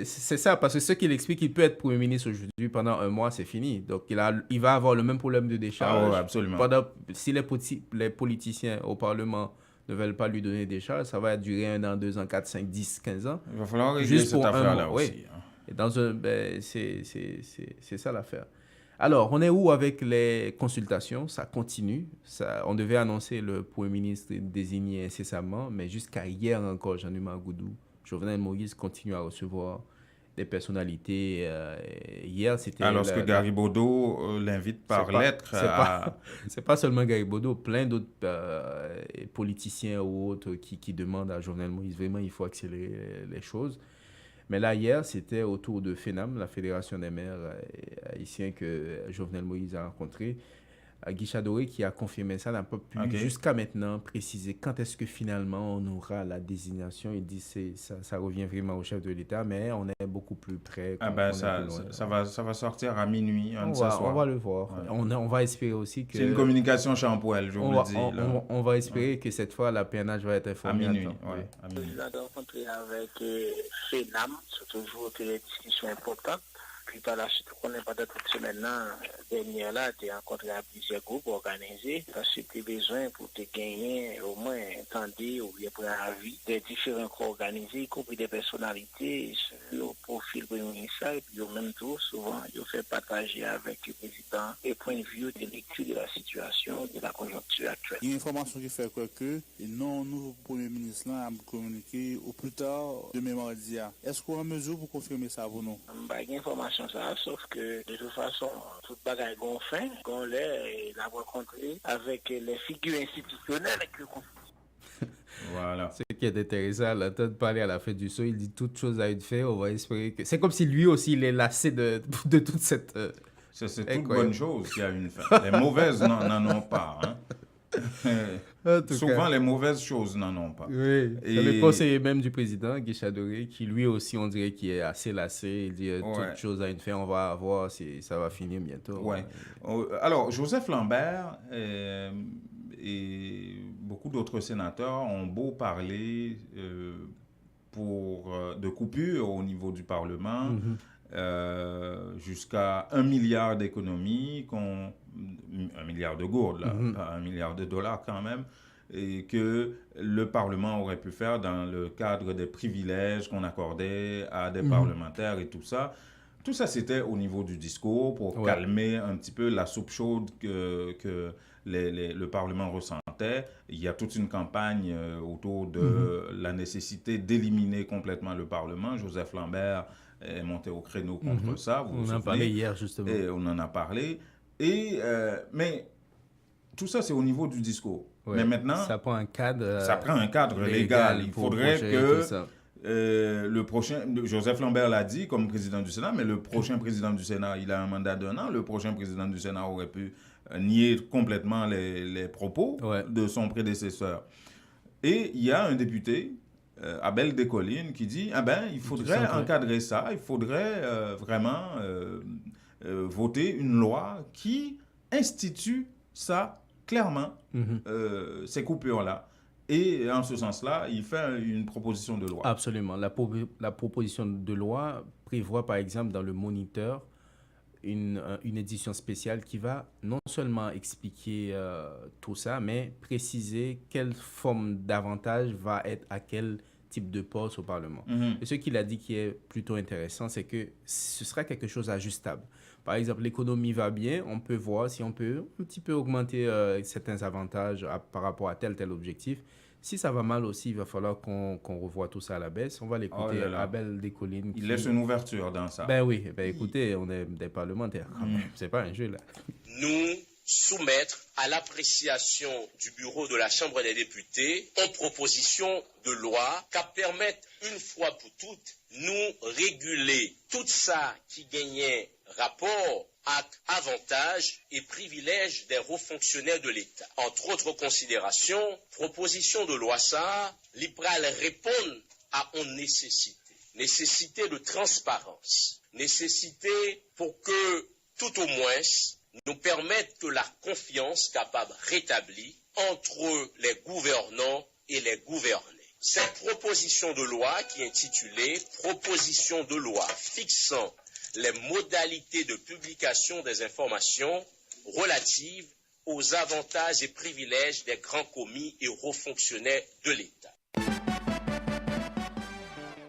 C'est ça, parce que ce qu'il explique, il peut être Premier ministre aujourd'hui pendant 1 mois, c'est fini. Donc, il va avoir le même problème de décharge. Absolument. Si les politiciens au Parlement ne veulent pas lui donner des charges, ça va durer 1 an, 2 ans, 4, 5, 10, 15 ans. Il va falloir régler cette affaire-là aussi. Et c'est ça l'affaire. Alors, on est où avec les consultations? Ça continue. On devait annoncer le Premier ministre désigné incessamment, mais jusqu'à hier encore, Jean-Noël Margoudou, Jovenel Moïse continue à recevoir des personnalités. Hier, c'était... Alors que Garibodo l'invite par lettre C'est pas seulement Garibodo, plein d'autres politiciens ou autres qui demandent à Jovenel Moïse, vraiment, il faut accélérer les choses. Mais là, hier, c'était autour de FENAM, la Fédération des maires haïtiens que Jovenel Moïse a rencontré. Guy Chadoré qui a confirmé ça, n'a pas pu jusqu'à maintenant préciser quand est-ce que finalement on aura la désignation. Il dit que ça revient vraiment au chef de l'État, mais on est beaucoup plus près. Ça va sortir à minuit, on va le voir. Ouais. On va espérer aussi que... C'est une communication champouelle, je vous le dis. On va espérer que cette fois, la PNH va être informée. À minuit, à minuit. Nous avons rencontré avec FENAM, c'est toujours des discussions importantes. Puis par la suite, on n'est pas de toute semaine dernière là, tu as rencontré plusieurs groupes organisés parce que tu as besoin pour te gagner au moins entendre ou bien pour un avis des différents corps organisés, y compris des personnalités sur le profil Premier ministre, et puis même tout, souvent, ils fait partager avec le président les points de vue de lecture de la situation, de la conjoncture actuelle. Il y a une information qui fait quoi que non, nouveau Premier ministre là a communiqué au plus tard demain mardi. Est-ce qu'on est en mesure pour confirmer ça pour nous? Il y a une information ça, sauf que de toute façon, toute bagaille qu'on fait, qu'on l'a rencontré avec les figures institutionnelles que Voilà. Ce qui est intéressant, l'entendre parler à la fin du saut, il dit toute chose a une fin, on va espérer que... C'est comme si lui aussi, il est lassé de toute cette... C'est toute bonne chose qui a une fin. Les mauvaises n'en ont pas, hein. Souvent, les mauvaises choses n'en ont pas. Oui, c'est le conseiller même du président, Guy Chadoré, qui lui aussi, on dirait qu'il est assez lassé. Il dit toute chose a une fin, on va voir si ça va finir bientôt. Ouais. Alors, Joseph Lambert et beaucoup d'autres sénateurs ont beau parler de coupures au niveau du Parlement, jusqu'à 1 milliard d'économies, 1 milliard de gourdes, là, pas 1 milliard de dollars quand même, et que le Parlement aurait pu faire dans le cadre des privilèges qu'on accordait à des parlementaires et tout ça. Tout ça, c'était au niveau du discours pour calmer un petit peu la soupe chaude que le Parlement ressentait. Il y a toute une campagne autour de la nécessité d'éliminer complètement le Parlement. Joseph Lambert est monté au créneau contre ça. On en a parlé hier, justement. Et on en a parlé. Mais tout ça, c'est au niveau du discours. Ouais, mais maintenant, ça prend un cadre, légal. Il faudrait que le prochain, Joseph Lambert l'a dit comme président du Sénat, mais le prochain président du Sénat, il a un mandat d'1 an. Le prochain président du Sénat aurait pu nier complètement les propos de son prédécesseur. Et il y a un député, Abel Descollines, qui dit il faudrait encadrer ça, il faudrait vraiment voter une loi qui institue ça clairement, ces coupures-là. Et en ce sens-là, il fait une proposition de loi. Absolument. La proposition de loi prévoit, par exemple, dans le Moniteur, une édition spéciale qui va non seulement expliquer tout ça, mais préciser quelle forme d'avantage va être à quel type de poste au Parlement. Et ce qu'il a dit qui est plutôt intéressant, c'est que ce sera quelque chose ajustable. Par exemple, l'économie va bien, on peut voir si on peut un petit peu augmenter certains avantages par rapport à tel objectif. Si ça va mal aussi, il va falloir qu'on revoie tout ça à la baisse. On va l'écouter, Abel Descollines. Il laisse une ouverture dans ça. Oui, écoutez, on est des parlementaires quand même. C'est pas un jeu là. Nous soumettre à l'appréciation du bureau de la Chambre des députés en proposition de loi qu'à permettre une fois pour toutes nous réguler tout ça qui gagnait rapport à avantages et privilèges des hauts fonctionnaires de l'État. Entre autres considérations, proposition de loi ça, l'IPRAL répond à une nécessité de transparence, nécessité pour que tout au moins nous permettre que la confiance capable rétablie entre les gouvernants et les gouvernés. Cette proposition de loi qui est intitulée « Proposition de loi fixant les modalités de publication des informations relatives aux avantages et privilèges des grands commis et hauts fonctionnaires de l'État. »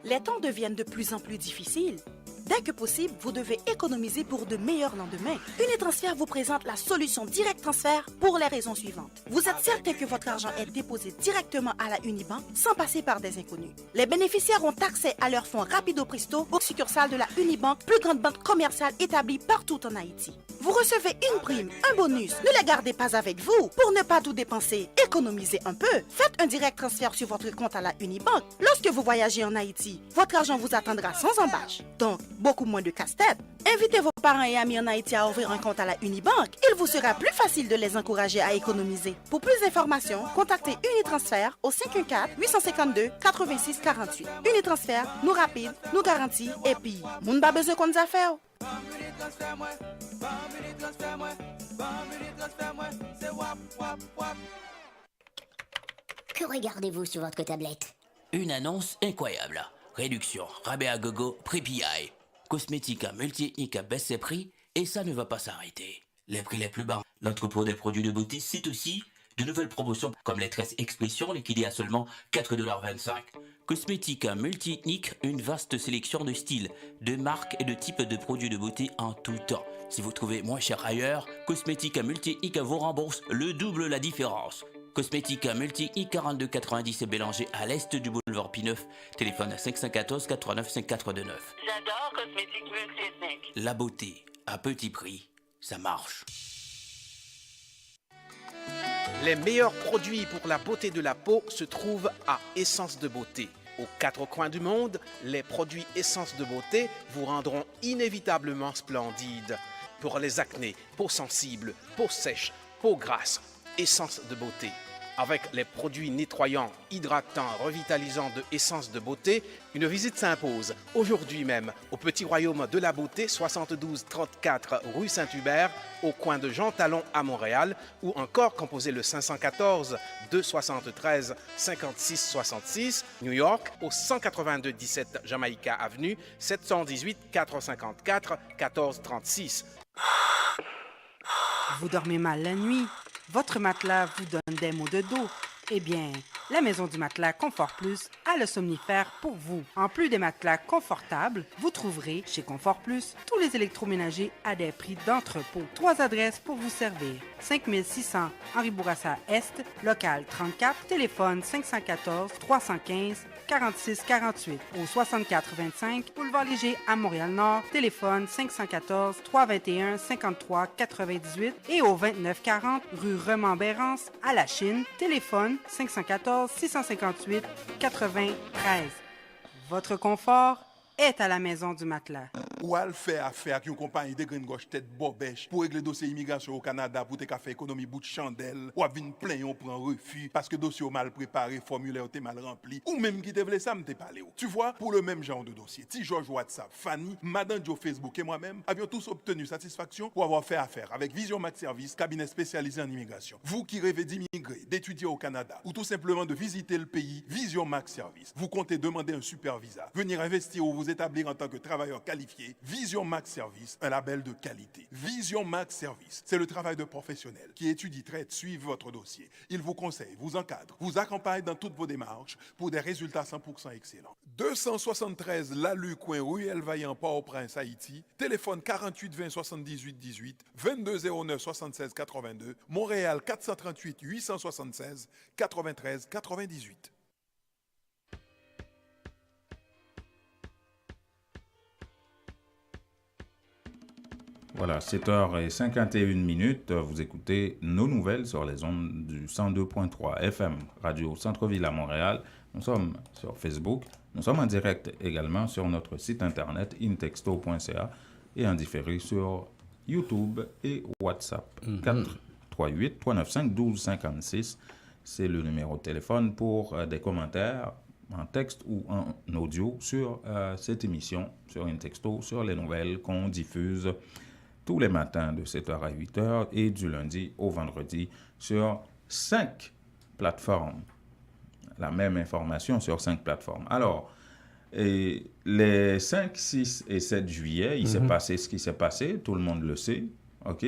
Les temps deviennent de plus en plus difficiles. Dès que possible, vous devez économiser pour de meilleurs lendemains. Unitransfert vous présente la solution Direct Transfert pour les raisons suivantes. Vous êtes certain que votre argent est déposé directement à la Unibank sans passer par des inconnus. Les bénéficiaires ont accès à leurs fonds rapido presto aux succursales de la Unibank, plus grande banque commerciale établie partout en Haïti. Vous recevez une prime, un bonus. Ne les gardez pas avec vous. Pour ne pas tout dépenser, économisez un peu. Faites un direct transfert sur votre compte à la Unibank. Lorsque vous voyagez en Haïti, votre argent vous attendra sans embâche. Donc, beaucoup moins de casse-tête. Invitez vos parents et amis en Haïti à ouvrir un compte à la Unibank. Il vous sera plus facile de les encourager à économiser. Pour plus d'informations, contactez Unitransfert au 514-852-8648. Unitransfert, nous rapide, nous garantit et puis, moun ba besoin qu'on nous a fait. Que regardez-vous sur votre tablette? Une annonce incroyable. Réduction, rabais à gogo, prix PI. Cosmética multi-ethnique à baisse ses prix et ça ne va pas s'arrêter. Les prix les plus bas. L'entrepôt des produits de beauté cite aussi de nouvelles promotions comme les tresses expression liquidées à seulement 4,25 $. Cosmética multi-ethnique, une vaste sélection de styles, de marques et de types de produits de beauté en tout temps. Si vous trouvez moins cher ailleurs, Cosmética multi-ethnique vous rembourse le double la différence. Cosmética multi-ethnique 42,90 et Bélanger à l'est du boulevard P9. Téléphone à 514 89 5429. J'adore Cosmétique multi-ethnique. La beauté à petit prix, ça marche. Les meilleurs produits pour la beauté de la peau se trouvent à Essence de Beauté. Aux quatre coins du monde, les produits Essence de Beauté vous rendront inévitablement splendide. Pour les acnés, peau sensible, peau sèche, peau grasse, Essence de Beauté. Avec les produits nettoyants, hydratants, revitalisants de Essence de Beauté, une visite s'impose aujourd'hui même au Petit Royaume de la Beauté, 7234 rue Saint-Hubert, au coin de Jean Talon à Montréal, ou encore composez le 514 273 56 66, New York, au 182 17 Jamaïca Avenue, 718 454 1436. Vous dormez mal la nuit? Votre matelas vous donne des maux de dos? Eh bien, la Maison du Matelas Confort Plus a le somnifère pour vous. En plus des matelas confortables, vous trouverez chez Confort Plus tous les électroménagers à des prix d'entrepôt. 3 adresses pour vous servir. 5600 Henri Bourassa Est, local 34, téléphone 514 315 46 48 au 6425 Boulevard Léger à Montréal-Nord, téléphone 514 321 53 98 et au 2940 rue Remembérance à La Chine, téléphone 514 658 93. Votre confort est à la Maison du Matelas. Ou al fait affaire avec une compagnie de green gauche tête bobèche pour régler dossier immigration au Canada pour te faire économie bout de chandelle ou à venir plein on prend refus parce que dossier mal préparé, formulaire t'es mal rempli ou même qui te voulait ça me t'es parlé. Tu vois, pour le même genre de dossier, Ti George WhatsApp, Fanny, Madame Joe Facebook et moi-même avions tous obtenu satisfaction pour avoir fait affaire avec Vision Max Service, cabinet spécialisé en immigration. Vous qui rêvez d'immigrer, d'étudier au Canada ou tout simplement de visiter le pays, Vision Max Service. Vous comptez demander un super visa, venir investir ou vous établir en tant que travailleur qualifié, Vision Max Service, un label de qualité. Vision Max Service, c'est le travail de professionnels qui étudient, traitent, suivent votre dossier. Ils vous conseillent, vous encadrent, vous accompagnent dans toutes vos démarches pour des résultats 100% excellents. 273 Lalu, coin Ruelle Vaillant, Port-au-Prince, Haïti. Téléphone 48 20 78 18, 22 09 76 82, Montréal 438 876 93 98. Voilà, 7h51. Vous écoutez nos nouvelles sur les ondes du 102.3 FM, Radio Centre-Ville à Montréal. Nous sommes sur Facebook. Nous sommes en direct également sur notre site internet intexto.ca et en différé sur YouTube et WhatsApp. 438 395 1256. C'est le numéro de téléphone pour des commentaires en texte ou en audio sur cette émission, sur Intexto, sur les nouvelles qu'on diffuse tous les matins de 7h à 8h et du lundi au vendredi sur 5 plateformes. La même information sur 5 plateformes. Alors, les 5, 6 et 7 juillet, il s'est passé ce qui s'est passé, tout le monde le sait, OK?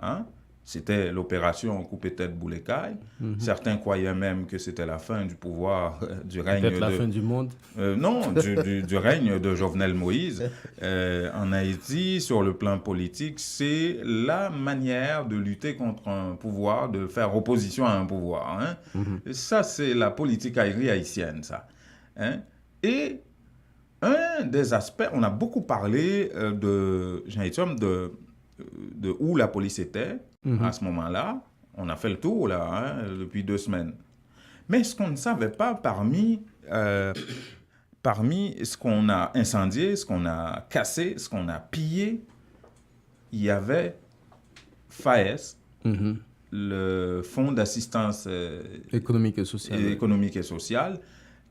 Hein? C'était l'opération Couper-tête Boulécaille. Certains croyaient même que c'était la fin du pouvoir, du règne Peut-être la fin du monde. Non, du règne de Jovenel Moïse. En Haïti, sur le plan politique, c'est la manière de lutter contre un pouvoir, de faire opposition à un pouvoir. Hein. Ça, c'est la politique haïtienne, ça. Hein. Et un des aspects, on a beaucoup parlé de où la police était à ce moment-là. On a fait le tour, là, hein, depuis 2 semaines. Mais ce qu'on ne savait pas parmi ce qu'on a incendié, ce qu'on a cassé, ce qu'on a pillé, il y avait FAES, le Fonds d'assistance économique et sociale,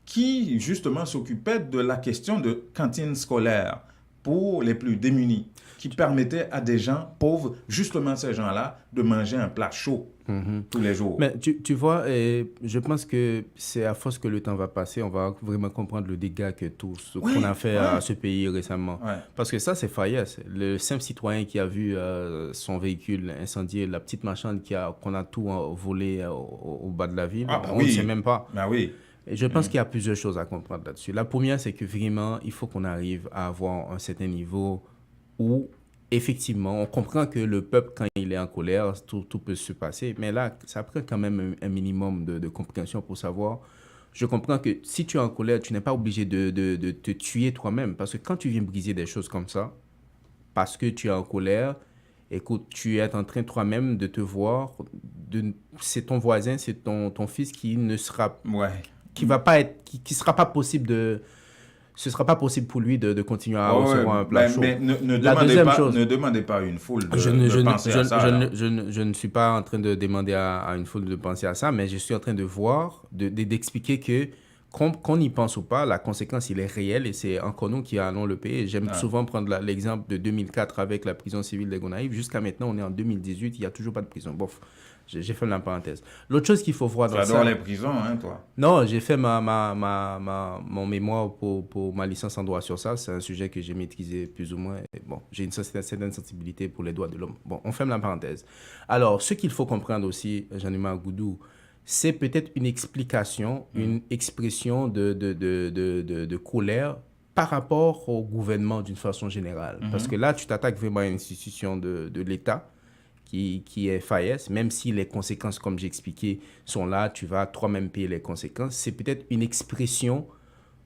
qui justement s'occupait de la question de cantines scolaires pour les plus démunis, qui permettait à des gens pauvres, justement ces gens-là, de manger un plat chaud tous les jours. Mais tu vois, je pense que c'est à force que le temps va passer, on va vraiment comprendre le dégât que qu'on a fait à ce pays récemment. Parce que ça, c'est FAES. Le simple citoyen qui a vu son véhicule incendié, la petite marchande qu'on a tout volé au bas de la ville, on ne sait même pas. Et je pense qu'il y a plusieurs choses à comprendre là-dessus. La première, c'est que vraiment, il faut qu'on arrive à avoir un certain niveau où, effectivement, on comprend que le peuple, quand il est en colère, tout peut se passer. Mais là, ça prend quand même un minimum de compréhension pour savoir. Je comprends que si tu es en colère, tu n'es pas obligé de te tuer toi-même. Parce que quand tu viens briser des choses comme ça, parce que tu es en colère, écoute, tu es en train toi-même de te voir, c'est ton voisin, c'est ton fils qui ne sera... qui va pas être, qui sera pas possible de, ce sera pas possible pour lui de continuer à recevoir un plat chaud. Mais ne demandez pas à une foule de penser à ça. Je ne suis pas en train de demander à une foule de penser à ça, mais je suis en train de voir, d'expliquer que qu'on y pense ou pas, la conséquence, il est réel et c'est encore nous qui allons le payer. J'aime souvent prendre l'exemple de 2004 avec la prison civile de Gonaïves. Jusqu'à maintenant, on est en 2018, il n'y a toujours pas de prison. Bof. J'ai fait la parenthèse. L'autre chose qu'il faut voir dans ça... Tu adores les prisons, hein, toi? Non, j'ai fait mon mémoire pour ma licence en droit sur ça. C'est un sujet que j'ai maîtrisé plus ou moins. Et bon, j'ai une certaine sensibilité pour les droits de l'homme. Bon, on ferme la parenthèse. Alors, ce qu'il faut comprendre aussi, Jean-Nima Goudou, c'est peut-être une explication, une expression de colère par rapport au gouvernement d'une façon générale. Parce que là, tu t'attaques vraiment à une institution de l'État qui est FAES, même si les conséquences, comme j'ai expliqué, sont là, tu vas toi-même payer les conséquences. C'est peut-être une expression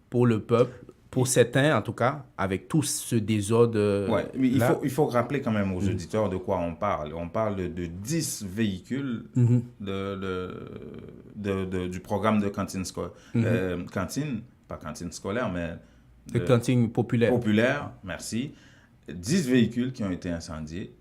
pour le peuple, pour certains en tout cas, avec tout ce désordre. Mais il faut rappeler quand même aux auditeurs de quoi on parle. On parle de 10 véhicules du programme de cantine scolaire. Cantine, pas cantine scolaire, mais... de cantine populaire. Populaire, merci. 10 véhicules qui ont été incendiés.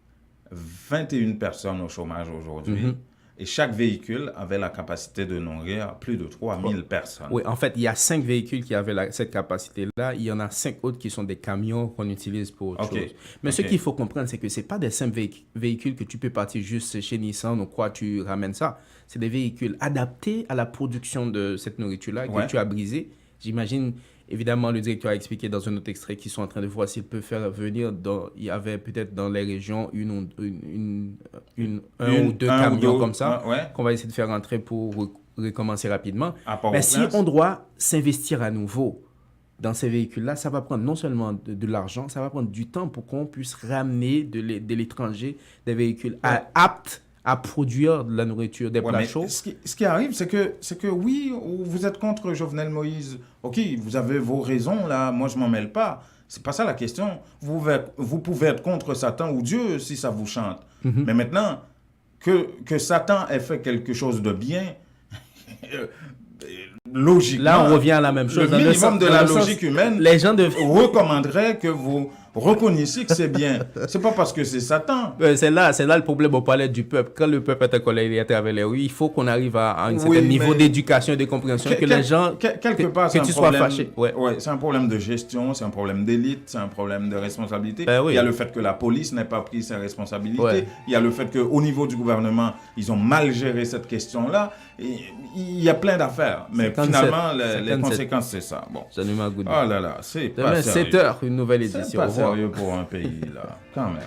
21 personnes au chômage aujourd'hui. Et chaque véhicule avait la capacité de nourrir plus de 3000 personnes. Oui, en fait, il y a 5 véhicules qui avaient cette capacité-là. Il y en a 5 autres qui sont des camions qu'on utilise pour autre chose. Mais ce qu'il faut comprendre, c'est que ce n'est pas des simples véhicules que tu peux partir juste chez Nissan ou quoi, tu ramènes ça. C'est des véhicules adaptés à la production de cette nourriture-là que tu as brisée. J'imagine... Évidemment, le directeur a expliqué dans un autre extrait qu'ils sont en train de voir s'ils peuvent faire venir. Il y avait peut-être dans les régions un ou deux camions comme ça qu'on va essayer de faire rentrer pour recommencer rapidement. Mais si on doit s'investir à nouveau dans ces véhicules-là, ça va prendre non seulement de l'argent, ça va prendre du temps pour qu'on puisse ramener de l'étranger des véhicules aptes à produire de la nourriture, des plats chauds. Ce qui arrive, c'est que oui, vous êtes contre Jovenel Moïse. OK, vous avez vos raisons, là, moi je m'en mêle pas. C'est pas ça la question. Vous pouvez être contre Satan ou Dieu si ça vous chante. Mais maintenant, que Satan ait fait quelque chose de bien, logiquement... Là, on revient à la même chose. Le minimum de la logique humaine recommanderait que vous reconnaissiez que c'est bien. C'est pas parce que c'est Satan. C'est là le problème au palais du peuple. Quand le peuple est en colère, il est à travers les rues, il faut qu'on arrive à un certain niveau d'éducation et de compréhension, que les gens... Quelque part, que tu sois fâché. C'est un problème de gestion, c'est un problème d'élite, c'est un problème de responsabilité. Il y a le fait que la police n'ait pas pris ses responsabilités. Il y a le fait qu'au niveau du gouvernement, ils ont mal géré cette question-là. Il y a plein d'affaires. Mais finalement, les conséquences, c'est ça. Bon. Oh là là, c'est pas sérieux. 7h, une nouvelle édition. C'est pas sérieux pour un pays, là, quand même.